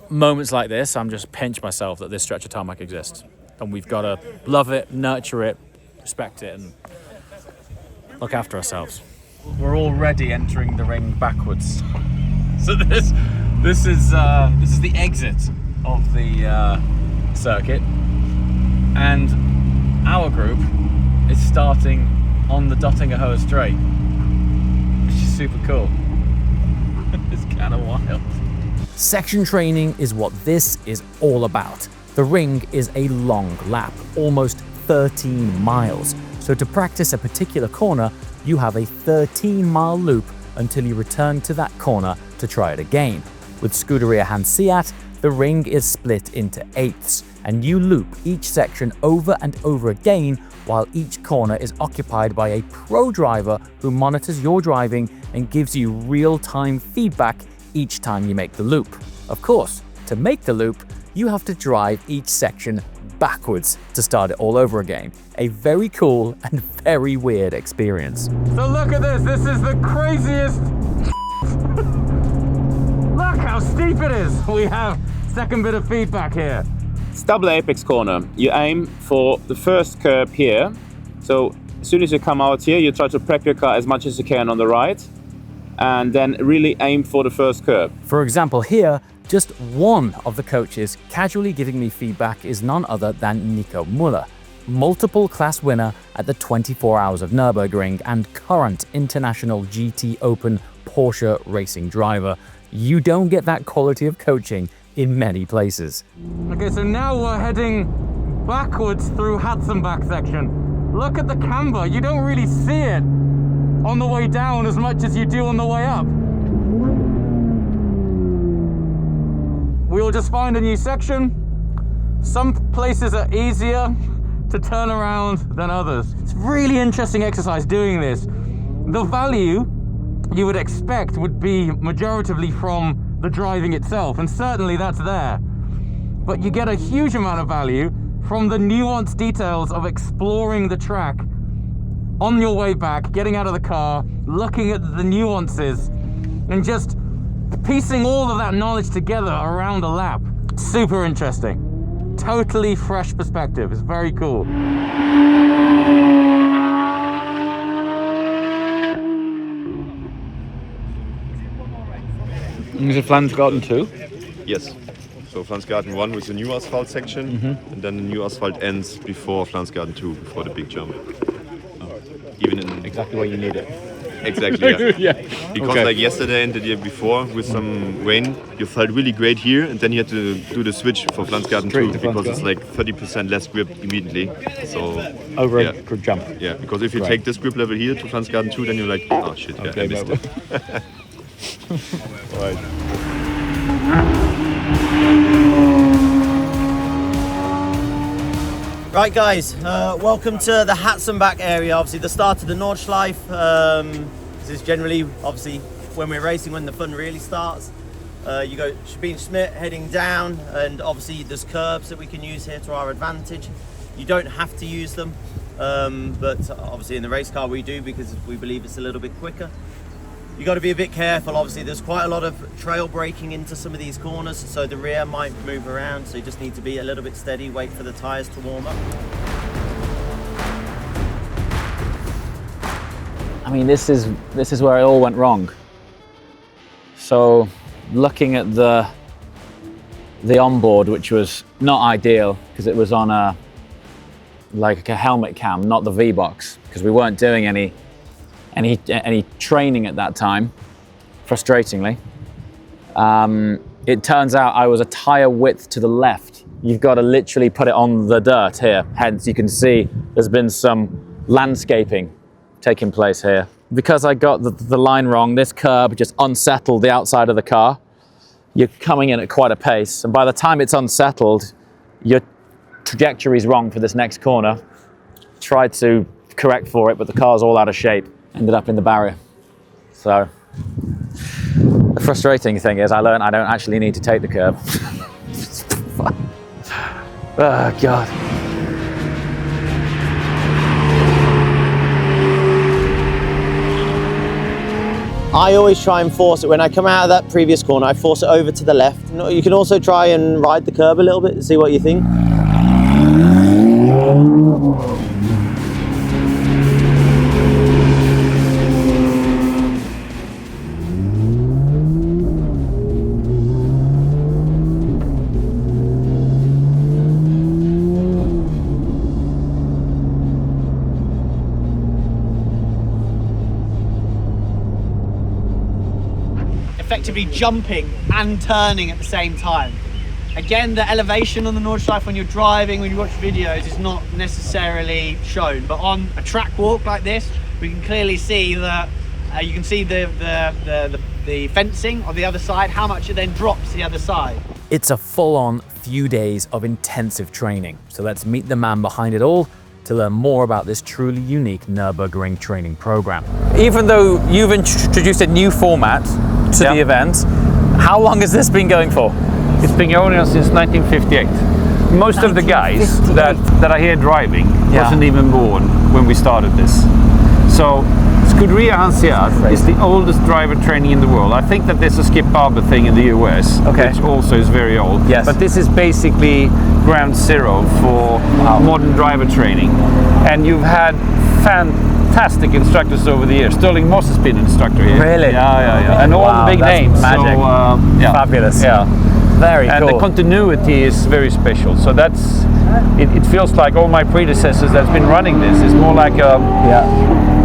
moments like this, I'm just pinch myself that this stretch of tarmac exists. And we've got to love it, nurture it, respect it, and look after ourselves. We're already entering the ring backwards. So this is the exit of the circuit, and our group is starting on the Dottinger Straight, which is super cool. It's kind of wild. Section training is what this is all about. The ring is a long lap, almost 13 miles. So to practice a particular corner, you have a 13-mile loop until you return to that corner to try it again. With Scuderia Hanseat, the ring is split into eighths, and you loop each section over and over again while each corner is occupied by a pro driver who monitors your driving and gives you real-time feedback each time you make the loop. Of course, to make the loop, you have to drive each section backwards to start it all over again. A very cool and very weird experience. So look at this, this is the craziest. Look how steep it is. We have second bit of feedback here. It's double apex corner. You aim for the first curb here. So as soon as you come out here, you try to prep your car as much as you can on the right, and then really aim for the first curb. For example here, just one of the coaches casually giving me feedback is none other than Nico Müller, multiple class winner at the 24 Hours of Nurburgring and current International GT Open Porsche racing driver. You don't get that quality of coaching in many places. Okay, so now we're heading backwards through Hatzenbach section. Look at the camber, you don't really see it on the way down as much as you do on the way up. We'll just find a new section. Some places are easier to turn around than others. It's really interesting exercise doing this. The value you would expect would be majoritively from the driving itself, and certainly that's there. But you get a huge amount of value from the nuanced details of exploring the track on your way back, getting out of the car, looking at the nuances, and just piecing all of that knowledge together around a lap. Super interesting. Totally fresh perspective. It's very cool. Is it Flansgarten 2? Yes. So Flansgarten 1 with the new asphalt section, and then the new asphalt ends before Flansgarten 2, before the big jump. Even in exactly where you need it. Exactly, yeah. Yeah. Because like yesterday and the year before with some rain, you felt really great here, and then you had to do the switch for Flansgarten 2 because it's like 30% less grip immediately. So over a good jump. Yeah, because if you take this grip level here to Flansgarten 2, then you're like, oh shit, yeah, I missed it. Right. Right guys, welcome to the Hatzenbach area, obviously the start of the Nordschleife. This is generally, obviously, when we're racing, when the fun really starts. You go Sabine Schmidt heading down, and obviously there's curbs that we can use here to our advantage. You don't have to use them, but obviously in the race car we do because we believe it's a little bit quicker. You got to be a bit careful, obviously there's quite a lot of trail braking into some of these corners, so the rear might move around, so you just need to be a little bit steady, wait for the tyres to warm up. I mean, this is where it all went wrong. So looking at the onboard, which was not ideal because it was on a helmet cam, not the V-box, because we weren't doing any training at that time, frustratingly. It turns out I was a tire width to the left. You've got to literally put it on the dirt here. Hence you can see there's been some landscaping taking place here. Because I got the line wrong, this curb just unsettled the outside of the car. You're coming in at quite a pace, and by the time it's unsettled, your trajectory is wrong for this next corner. Tried to correct for it, but the car's all out of shape. Ended up in the barrier. So the frustrating thing is I learned I don't actually need to take the curb. Oh God. I always try and force it. When I come out of that previous corner, I force it over to the left. You can also try and ride the curb a little bit and see what you think. Effectively jumping and turning at the same time. Again, the elevation on the Nordschleife when you're driving, when you watch videos, is not necessarily shown, but on a track walk like this, we can clearly see that you can see the fencing on the other side, how much it then drops to the other side. It's a full-on few days of intensive training. So let's meet the man behind it all to learn more about this truly unique Nurburgring training program. Even though you've introduced a new format to the event, how long has this been going for? It's been going on since 1958. Most of the guys that are here driving wasn't even born when we started this. So Scuderia Hanseatic is the oldest driver training in the world. I think that there's a Skip Barber thing in the US, which also is very old. Yes. But this is basically ground zero for modern driver training. And you've had fantastic instructors over the years. Sterling Moss has been an instructor here. Really? Yeah. And all the big names. Magic. So, fabulous. Yeah. Very cool. And the continuity is very special. So that's, it feels like all my predecessors that's been running this is more like a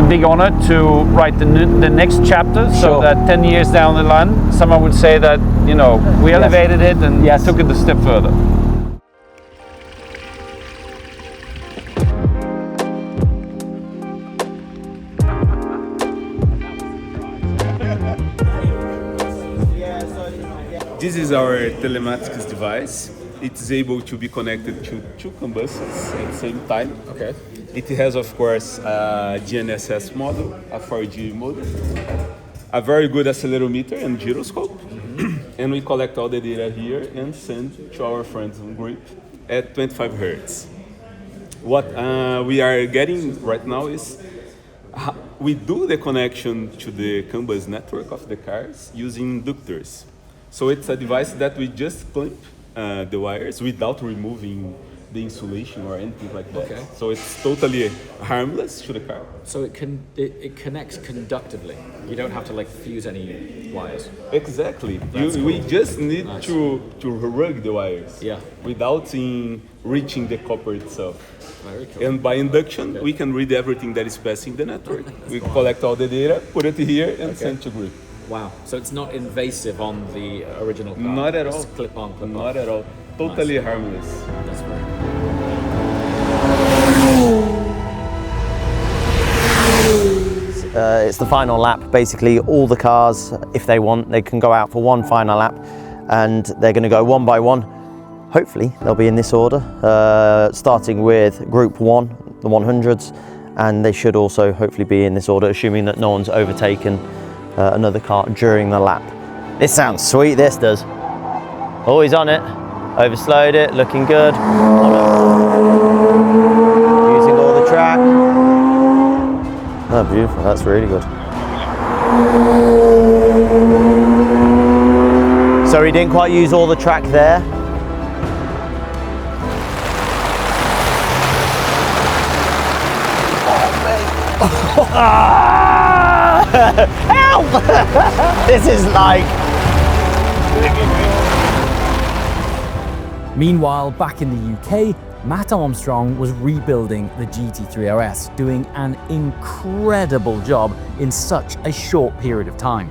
big honor to write the next chapter. So that 10 years down the line, someone would say that, you know, we elevated it and took it a step further. This is our telematics device. It is able to be connected to two combustors at the same time. Okay. It has, of course, a GNSS module, a 4G module, a very good accelerometer and gyroscope, and we collect all the data here and send to our friends on grip at 25 Hertz. What we are getting right now is we do the connection to the CAN bus network of the cars using inductors. So it's a device that we just clamp the wires without removing the insulation or anything like that. Okay. So it's totally harmless to the car. So it connects conductively. You don't have to like fuse any wires. Exactly. That's We cool. just need Nice. to rug the wires. Yeah. Without reaching the copper itself. Very cool. And by induction, we can read everything that is passing the network. We collect all the data, put it here, and send to grip. Wow. So it's not invasive on the original car. Not at all. It's clip on, clip Not off. at all. Totally harmless. That's very It's the final lap. Basically, all the cars, if they want, they can go out for one final lap, and they're going to go one by one. Hopefully, they'll be in this order, starting with Group 1, the 100s, and they should also hopefully be in this order, assuming that no one's overtaken another car during the lap. This sounds sweet, this does. Oh, he's on it. Overslowed it, looking good. Using all the track. Oh, beautiful, that's really good. So he didn't quite use all the track there. Help! This is like... Meanwhile, back in the UK, Mat Armstrong was rebuilding the GT3 RS, doing an incredible job in such a short period of time.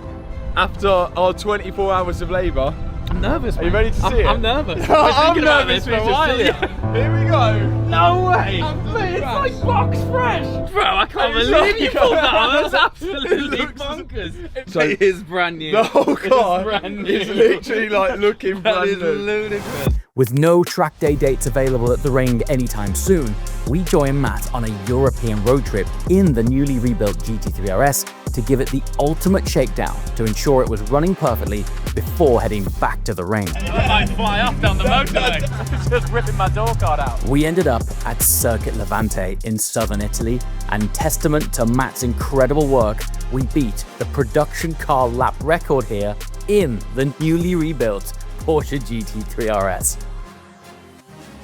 After our 24 hours of labour, I'm nervous. Are you ready to see it? I'm nervous. I'm nervous for a while. Here we go. No way. It's like box fresh. Bro, I can't believe you pulled that on. That's absolutely bonkers. So it is brand new. The whole car is brand new. is literally like looking brand new. That is ludicrous. With no track day dates available at the ring anytime soon, we join Mat on a European road trip in the newly rebuilt GT3 RS to give it the ultimate shakedown to ensure it was running perfectly before heading back to the ring. I might fly off down the motorway. Just ripping my door card out. We ended up at Circuit Levante in southern Italy, and testament to Mat's incredible work, we beat the production car lap record here in the newly rebuilt Porsche GT3 RS.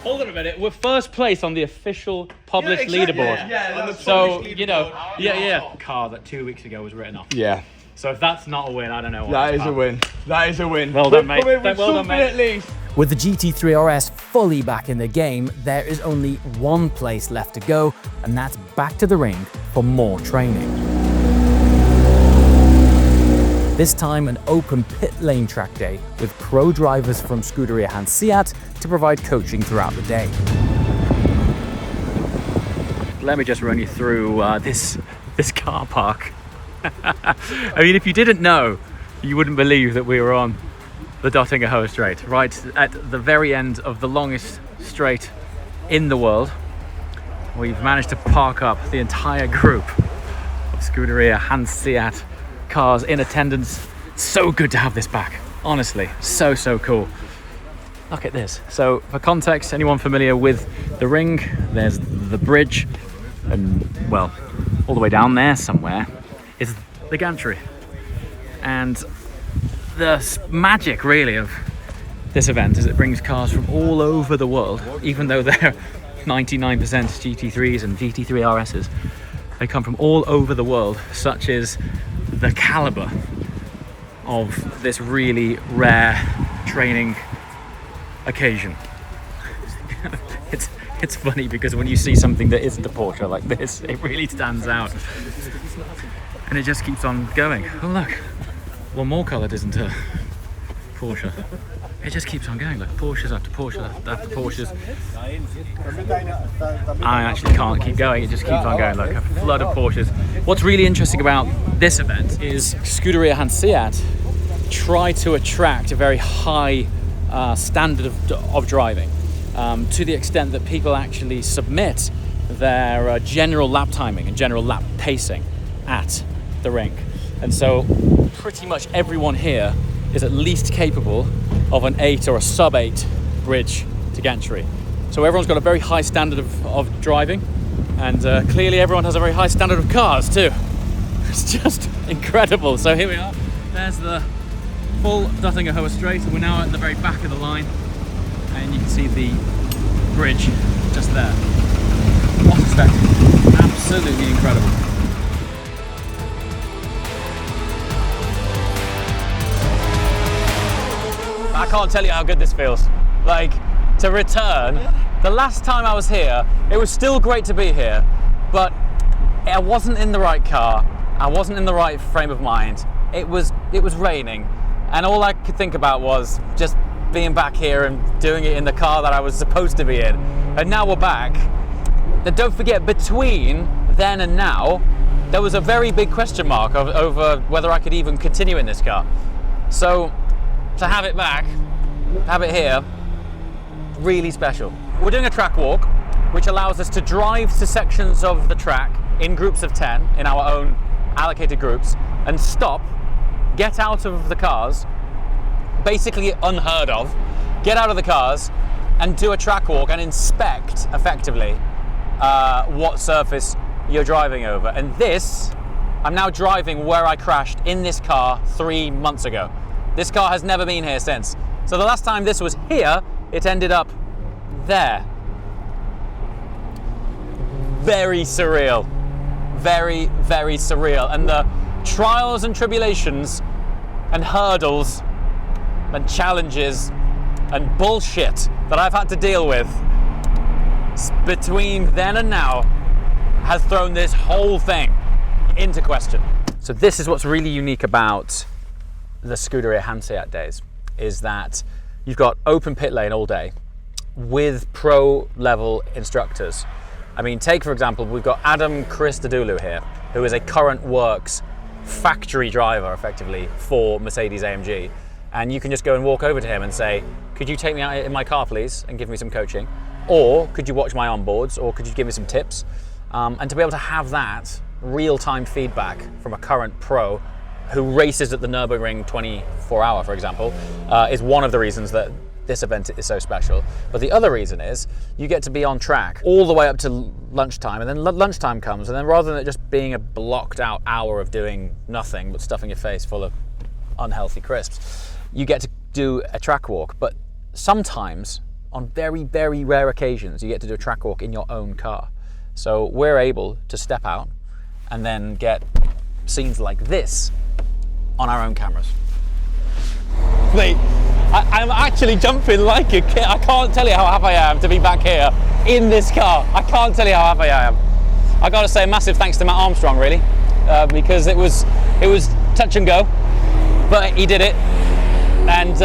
Hold on a minute, we're first place on the official published leaderboard. Yeah, so, you know, car that 2 weeks ago was written off. Yeah. So if that's not a win, I don't know what That is a win. That is a win. Well done, mate. Well done, mate. At least. With the GT3 RS fully back in the game, there is only one place left to go, and that's back to the ring for more training. This time an open pit lane track day with pro drivers from Scuderia Hans Seat to provide coaching throughout the day. Let me just run you through this car park. I mean, if you didn't know, you wouldn't believe that we were on the Dottinger Hohe Straight, right at the very end of the longest straight in the world. We've managed to park up the entire group of Scuderia Hans Seat cars in attendance. So good to have this back, honestly, so cool. Look at this. So for context, anyone familiar with the ring, there's the bridge, and well, all the way down there somewhere is the gantry. And the magic really of this event is it brings cars from all over the world, even though they're 99% GT3s and GT3 RSs. They come from all over the world, such is the caliber of this really rare training occasion. It's funny because when you see something that isn't a Porsche like this, it really stands out. And it just keeps on going. Oh look, one more coloured isn't a Porsche. It just keeps on going, look, Porsches after Porsches after Porsches. I actually can't keep going, it just keeps on going, look, a flood of Porsches. What's really interesting about this event is Scuderia Hans Seat try to attract a very high standard of driving, to the extent that people actually submit their general lap timing and general lap pacing at the rink. And so pretty much everyone here is at least capable of an 8 or a sub-8 bridge to gantry. So everyone's got a very high standard of driving, and clearly everyone has a very high standard of cars too. It's just incredible. So here we are, there's the full Dottinger Hohe Straight, and we're now at the very back of the line, and you can see the bridge just there. What a spectacle, absolutely incredible. I can't tell you how good this feels. Like, to return, the last time I was here, it was still great to be here, but I wasn't in the right car, I wasn't in the right frame of mind. It was raining, and all I could think about was just being back here and doing it in the car that I was supposed to be in. And now we're back. And don't forget, between then and now, there was a very big question mark over whether I could even continue in this car. So, to have it back, have it here, really special. We're doing a track walk, which allows us to drive to sections of the track in groups of 10, in our own allocated groups, and stop, get out of the cars, basically unheard of, get out of the cars and do a track walk and inspect, effectively, what surface you're driving over. And this, I'm now driving where I crashed in this car 3 months ago. This car has never been here since. So the last time this was here, it ended up there. Very surreal. Very, very surreal. And the trials and tribulations and hurdles and challenges and bullshit that I've had to deal with between then and now has thrown this whole thing into question. So this is what's really unique about the Scuderia Hans Seat days, is that you've got open pit lane all day with pro level instructors. I mean, take for example, we've got Adam Christodoulou here, who is a current works factory driver effectively for Mercedes-AMG, and you can just go and walk over to him and say, could you take me out in my car please and give me some coaching, or could you watch my onboards, or could you give me some tips, and to be able to have that real-time feedback from a current pro who races at the Nurburgring 24-hour, for example, is one of the reasons that this event is so special. But the other reason is you get to be on track all the way up to lunchtime, and then lunchtime comes, and then rather than it just being a blocked out hour of doing nothing but stuffing your face full of unhealthy crisps, you get to do a track walk. But sometimes, on very, very rare occasions, you get to do a track walk in your own car. So we're able to step out and then get scenes like this on our own cameras. Mate, I'm actually jumping like a kid. I can't tell you how happy I am to be back here in this car. I can't tell you how happy I am. I got to say a massive thanks to Mat Armstrong, really, because it was touch and go, but he did it, and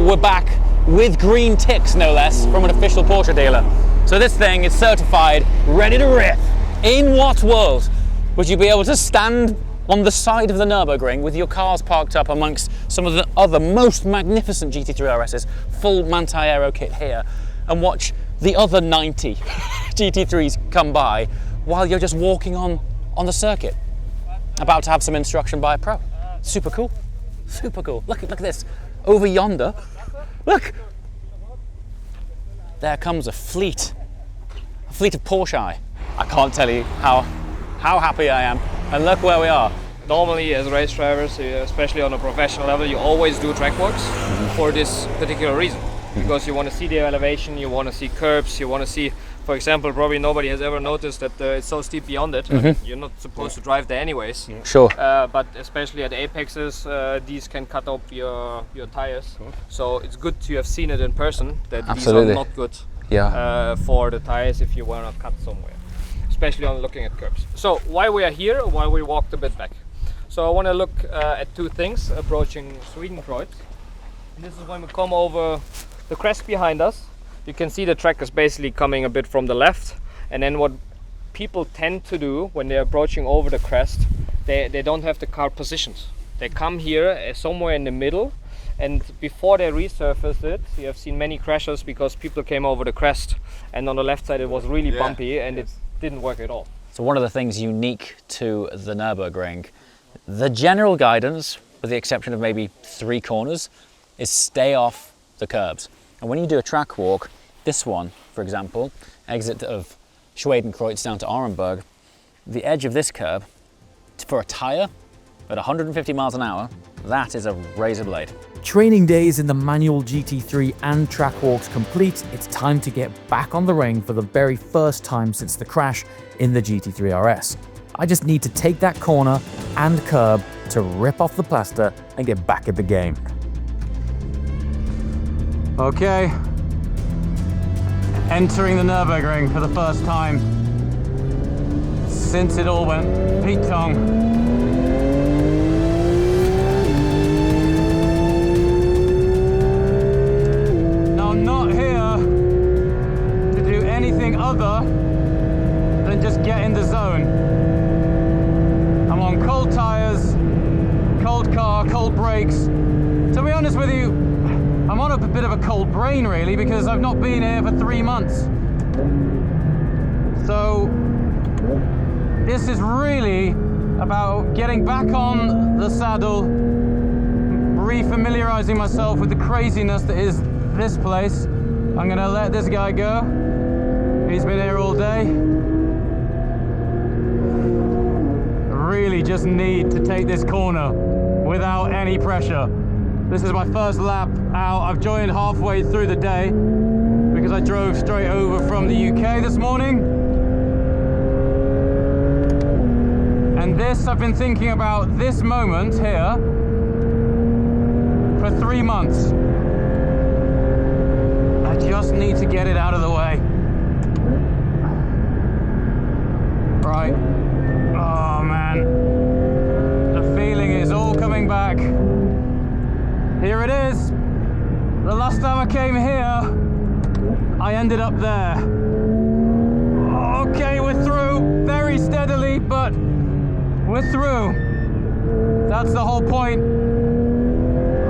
we're back with green ticks, no less, from an official Porsche dealer. So this thing is certified, ready to rip. In what world would you be able to stand on the side of the Nurburgring with your cars parked up amongst some of the other most magnificent GT3 RSs, full Manti-Aero kit here, and watch the other 90 GT3s come by while you're just walking on the circuit, about to have some instruction by a pro? Super cool, super cool. Look at this, over yonder, look! There comes a fleet of Porsche. I can't tell you how happy I am, and look where we are. Normally as race drivers, especially on a professional level, you always do track walks for this particular reason. Because you want to see the elevation, you want to see curbs, you want to see, for example, probably nobody has ever noticed that it's so steep beyond it. You're not supposed to drive there anyways. Sure. But especially at apexes, these can cut up your tires. So it's good to have seen it in person, that Absolutely. these are not good for the tires if you want to cut somewhere, especially on looking at curbs. So why we are here, why we walked a bit back. So I want to look at two things approaching Swedenkreuz. This is when we come over the crest behind us. You can see the track is basically coming a bit from the left, and then what people tend to do when they're approaching over the crest, they don't have the car positioned. They come here somewhere in the middle, and before they resurface it, you have seen many crashes because people came over the crest, and on the left side it was really bumpy and it didn't work at all. So one of the things unique to the Nurburgring, the general guidance, with the exception of maybe 3 corners, is stay off the curbs. And when you do a track walk, this one, for example, exit of Swedenkreuz down to Orenburg, the edge of this curb, for a tyre at 150 miles an hour, that is a razor blade. Training days in the manual GT3 and track walks complete, it's time to get back on the ring for the very first time since the crash in the GT3 RS. I just need to take that corner and curb to rip off the plaster and get back at the game. Okay, entering the Nurburgring for the first time since it all went Pete-tong. Now I'm not here to do anything other than just get in the zone. I'm on cold tires, cold car, cold brakes. To be honest with you, I'm on a bit of a cold brain really, because I've not been here for 3 months. So this is really about getting back on the saddle, re-familiarizing myself with the craziness that is this place. I'm gonna let this guy go. He's been here all day. I really just need to take this corner without any pressure. This is my first lap out. I've joined halfway through the day because I drove straight over from the UK this morning. And this, I've been thinking about this moment here for 3 months. I just need to get it out of the way. Right. Oh man. The feeling is all coming back. Here it is. The last time I came here, I ended up there. Okay, we're through, very steadily, but we're through. That's the whole point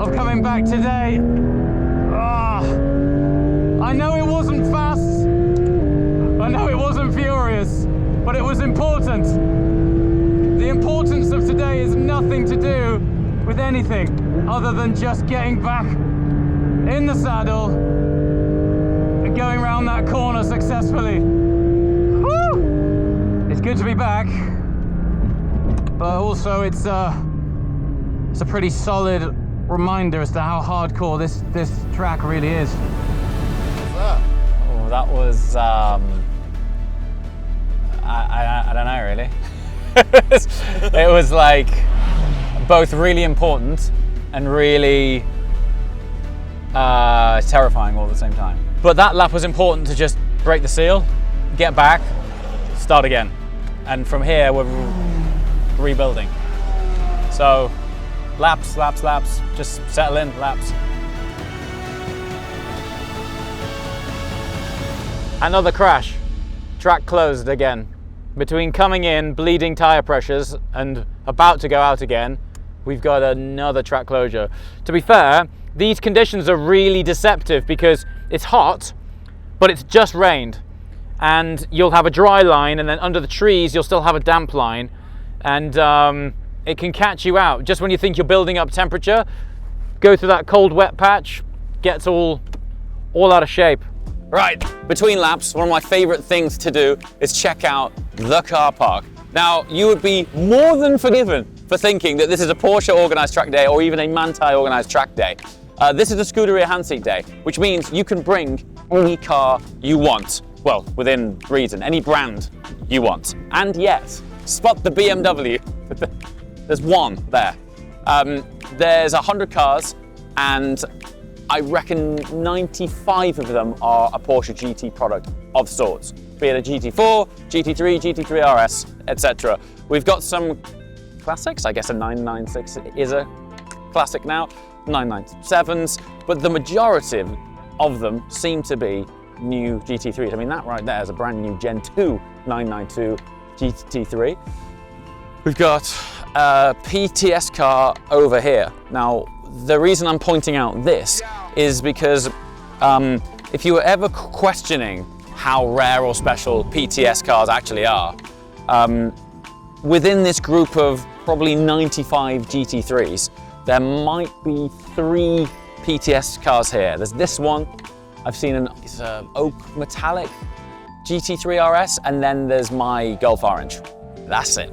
of coming back today. I know it wasn't fast, I know it wasn't furious, but it was important. The importance of today is nothing to do with anything other than just getting back in the saddle going around that corner successfully. Woo! It's good to be back, but also it's a pretty solid reminder as to how hardcore this track really is. What's that? Oh, that was I don't know really. It was like both really important and really terrifying all at the same time. But that lap was important to just break the seal, get back, start again. And from here we're rebuilding. So laps, just settle in, laps. Another crash, track closed again. Between coming in, bleeding tire pressures, and about to go out again, we've got another track closure. To be fair, these conditions are really deceptive because it's hot, but it's just rained. And you'll have a dry line, and then under the trees, you'll still have a damp line. And it can catch you out. Just when you think you're building up temperature, go through that cold, wet patch, gets all out of shape. Right, between laps, one of my favorite things to do is check out the car park. Now, you would be more than forgiven for thinking that this is a Porsche organized track day or even a Manthey organized track day. This is a Scuderia Handseat day, which means you can bring any car you want. Well, within reason, any brand you want. And yet, spot the BMW. There's one there. There's 100 cars, and I reckon 95 of them are a Porsche GT product of sorts, be it a GT4, GT3, GT3 RS, etc. We've got some classics. I guess a 996 is a classic now, 997s, but the majority of them seem to be new GT3s. I mean, that right there is a brand new Gen 2 992 GT3. We've got a PTS car over here. Now, the reason I'm pointing out this is because if you were ever questioning how rare or special PTS cars actually are, within this group of probably 95 GT3s, there might be 3 PTS cars here. There's this one. I've seen it's an oak metallic GT3 RS, and then there's my Gulf Orange. That's it.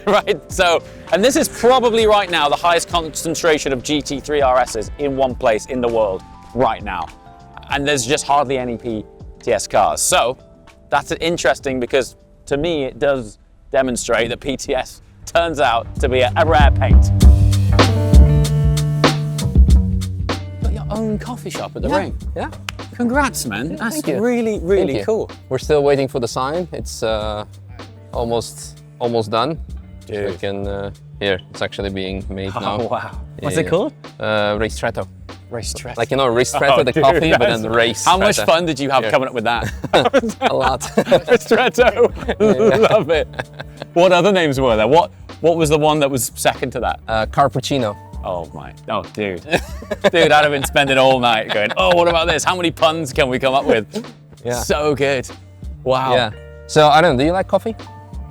Right, so, and this is probably right now the highest concentration of GT3 RSs in one place in the world right now. And there's just hardly any PTS cars. So that's interesting because to me it does demonstrate that PTS turns out to be a rare paint. You've got your own coffee shop at the ring. Yeah. Congrats, man. That's really cool. We're still waiting for the sign. It's almost done. Dude. So we can, here, it's actually being made now. Oh, wow. What's it called? Ristretto. Ristretto. Like, you know, Ristretto, the coffee, but then the race. How much fun did you have coming up with that? A lot. Ristretto. Love it. What other names were there? What was the one that was second to that? Carpuccino. Oh my, oh dude. Dude, I'd have been spending all night going, oh, what about this? How many puns can we come up with? Yeah. So good. Wow. Yeah. So, I don't know, do you like coffee?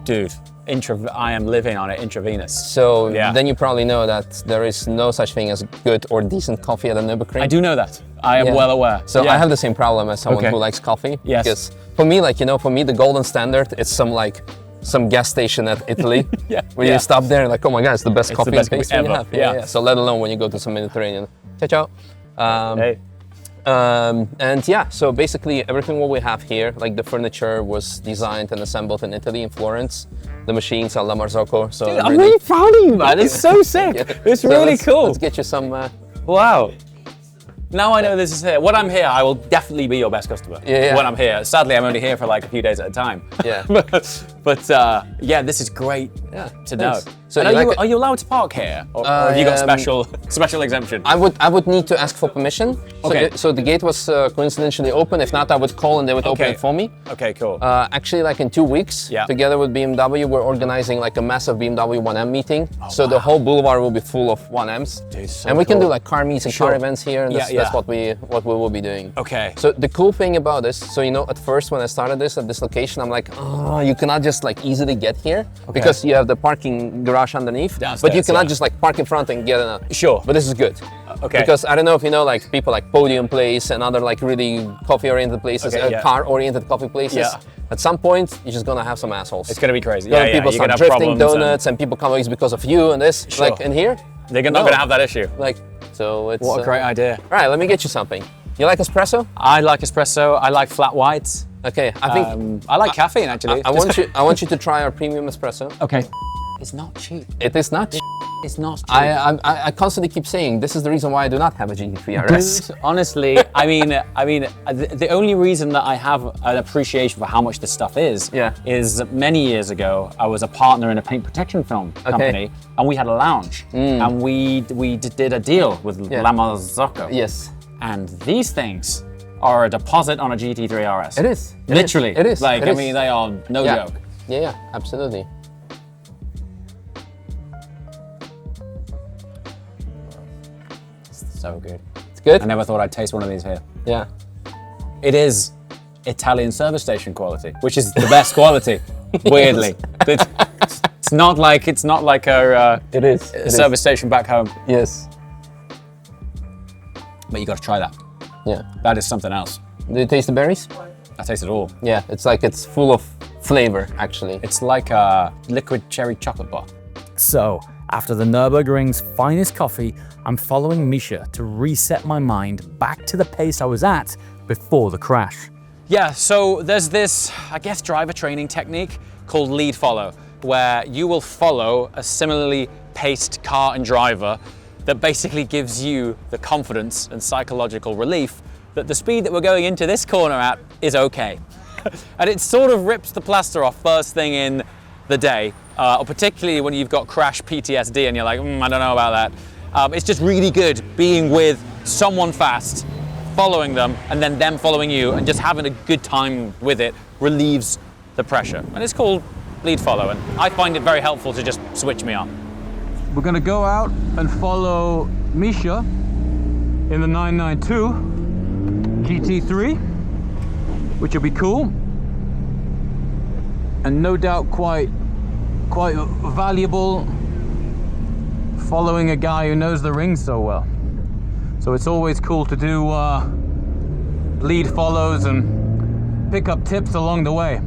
Dude. I am living on it intravenous. So then you probably know that there is no such thing as good or decent coffee at a Nurburgring. I do know that. I am well aware. So I have the same problem as someone who likes coffee. Yes. Because for me, like, you know, for me, the golden standard is some gas station at Italy. Where you stop there and like, oh my God, it's the best coffee and pastry you have. Yeah. So let alone when you go to some Mediterranean. Ciao, ciao. Hey. And yeah, so basically everything what we have here, like the furniture was designed and assembled in Italy, in Florence. The machines are La Marzocco. So dude, I'm really proud of you, man. It's so sick. It's so really cool. Let's get you some. Wow. Now I know this is here. When I'm here, I will definitely be your best customer. Yeah. When I'm here. Sadly, I'm only here for like a few days at a time. Yeah. but yeah, this is great to know. So are you allowed to park here? Or have you got special exemption? I would need to ask for permission. Okay. So the gate was coincidentally open. If not, I would call and they would open it for me. Okay, cool. Actually, like in 2 weeks, together with BMW, we're organizing like a massive BMW 1M meeting. So the whole boulevard will be full of 1Ms. Dude, so and we can cool. do like car meets and car events here, and that's what we will be doing. Okay. So the cool thing about this, so you know, at first when I started this at this location, I'm like, oh, you cannot just like easily get here because you have the parking garage underneath. Downstairs, but you cannot just like park in front and get in. Sure. But this is good. Okay. Because I don't know if you know, like people like Podium Place and other like really coffee-oriented places, car-oriented coffee places. Yeah. At some point, you're just gonna have some assholes. It's gonna be crazy. People start drifting donuts, and people come always because of you and this. Sure. Like in here, they're not gonna have that issue. Like, so it's. What a great idea. All right, let me get you something. You like espresso? I like espresso. I like flat whites. Okay, I think I like caffeine actually. I want you to try our premium espresso. Okay. It's not cheap. It is not cheap. It's not cheap. I constantly keep saying this is the reason why I do not have a GT3 RS. Dude, honestly, I mean, the only reason that I have an appreciation for how much this stuff is many years ago, I was a partner in a paint protection film company, and we had a lounge, and we did a deal with La Marzocco. Yes. And these things are a deposit on a GT3 RS. It is. Literally. It is. Like, I mean, they are no joke. Yeah, absolutely. So good. It's good? I never thought I'd taste one of these here. Yeah. It is Italian service station quality, which is the best quality, weirdly. It's not like a service station back home. Yes. But you got to try that. Yeah. That is something else. Do you taste the berries? I taste it all. Yeah, it's like it's full of flavor, actually. It's like a liquid cherry chocolate bar. So, after the Nurburgring's finest coffee, I'm following Misha to reset my mind back to the pace I was at before the crash. Yeah, so there's this, I guess, driver training technique called lead follow, where you will follow a similarly paced car and driver that basically gives you the confidence and psychological relief that the speed that we're going into this corner at is okay. And it sort of rips the plaster off first thing in the day, or particularly when you've got crash PTSD and you're like, I don't know about that. It's just really good being with someone fast, following them, and then them following you, and just having a good time with it relieves the pressure. And it's called lead follow, and I find it very helpful to just switch me on. We're gonna go out and follow Misha in the 992 GT3, which will be cool, and no doubt quite valuable following a guy who knows the ring so well. So it's always cool to do lead follows and pick up tips along the way.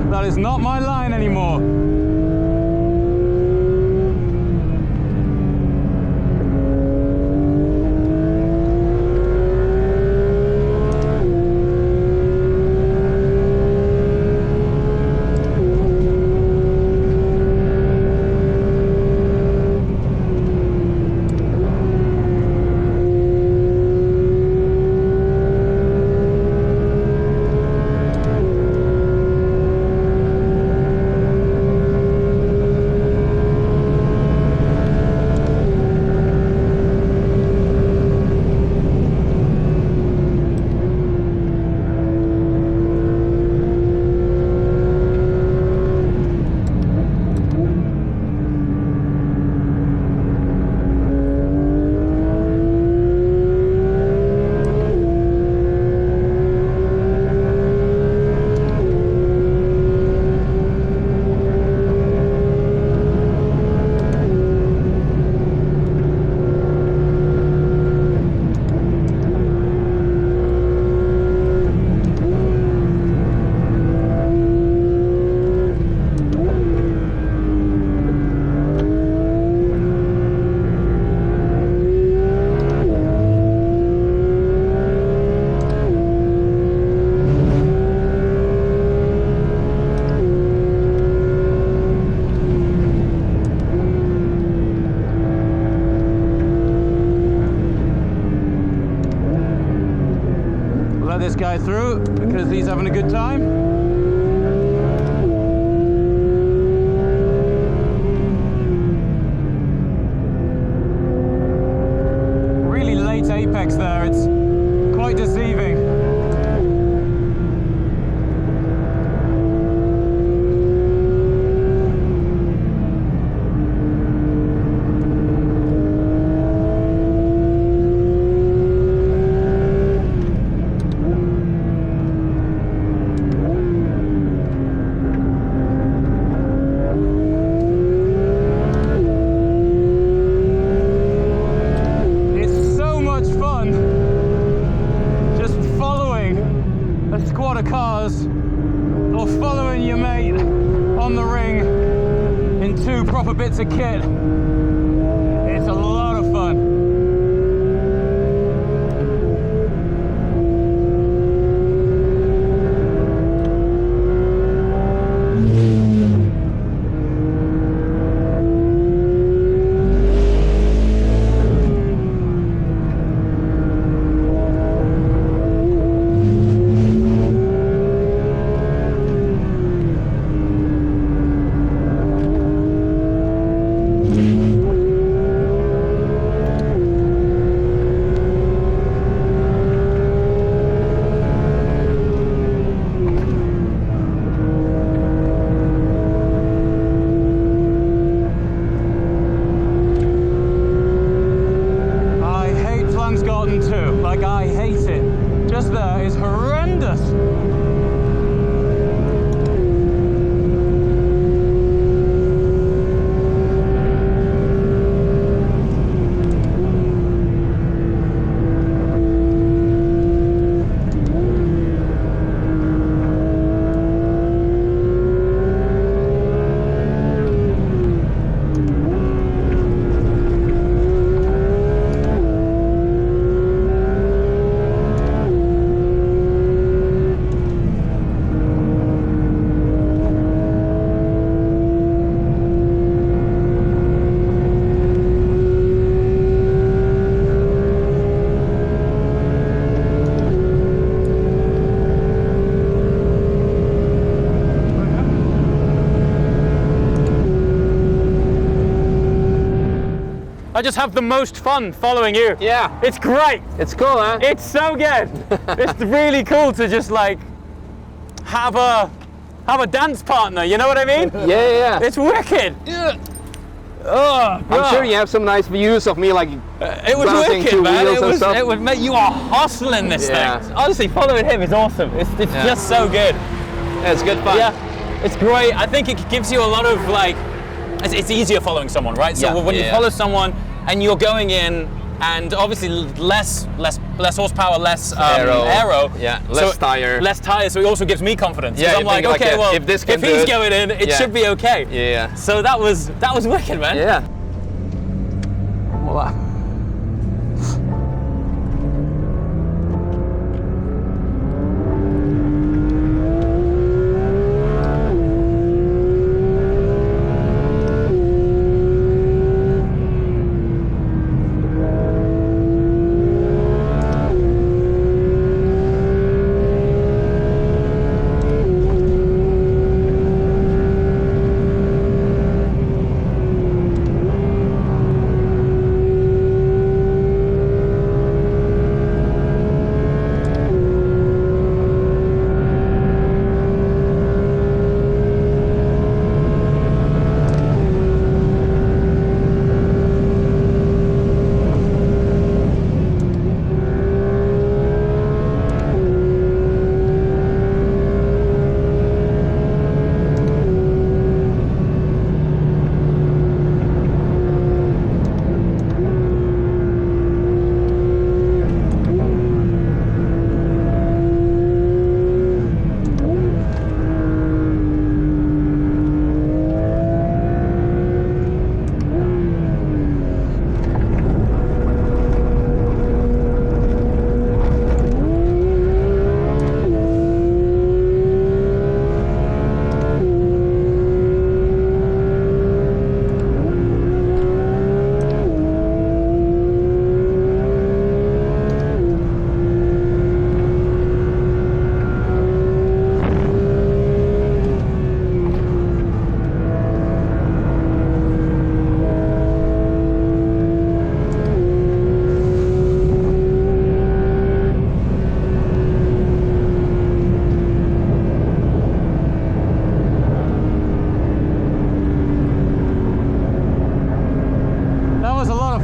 That is not my line anymore. guy through because he's having a good time. Really late apex there, it's quite deceiving. Cars or following your mate on the ring in 2 proper bits of kit. It's a lot of fun. Like, I hate it. Just there is horrendous. I just have the most fun following you. Yeah. It's great. It's cool, huh? It's so good. It's really cool to just like have a dance partner, you know what I mean? Yeah. It's wicked. Yeah. Oh, I'm sure you have some nice views of me like it was wicked, man. It would make you are hustling this thing. Honestly, following him is awesome. It's just so good. Yeah, it's good fun. Yeah, it's great. I think it gives you a lot of like, it's easier following someone, right? So when you follow someone and you're going in, and obviously less horsepower, less aero. Yeah, less tire. Less tires, so it also gives me confidence. Yeah, I'm like, okay, well, if he's going in, it should be okay. Yeah. So that was wicked, man. Yeah. Wow.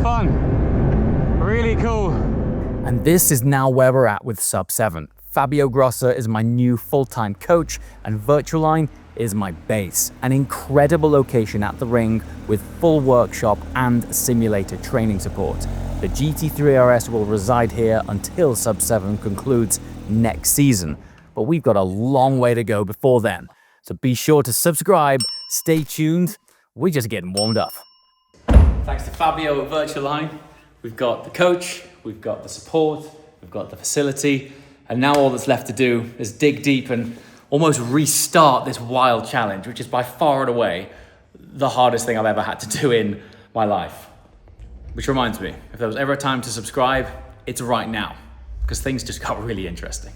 fun. Really cool. And this is now where we're at with Sub 7. Fabio Grossa is my new full-time coach, and Virtualine is my base. An incredible location at the ring with full workshop and simulated training support. The GT3 RS will reside here until Sub 7 concludes next season, but we've got a long way to go before then. So be sure to subscribe, stay tuned, we're just getting warmed up. Thanks to Fabio at Virtualine, we've got the coach, we've got the support, we've got the facility, and now all that's left to do is dig deep and almost restart this wild challenge, which is by far and away the hardest thing I've ever had to do in my life. Which reminds me, if there was ever a time to subscribe, it's right now, because things just got really interesting.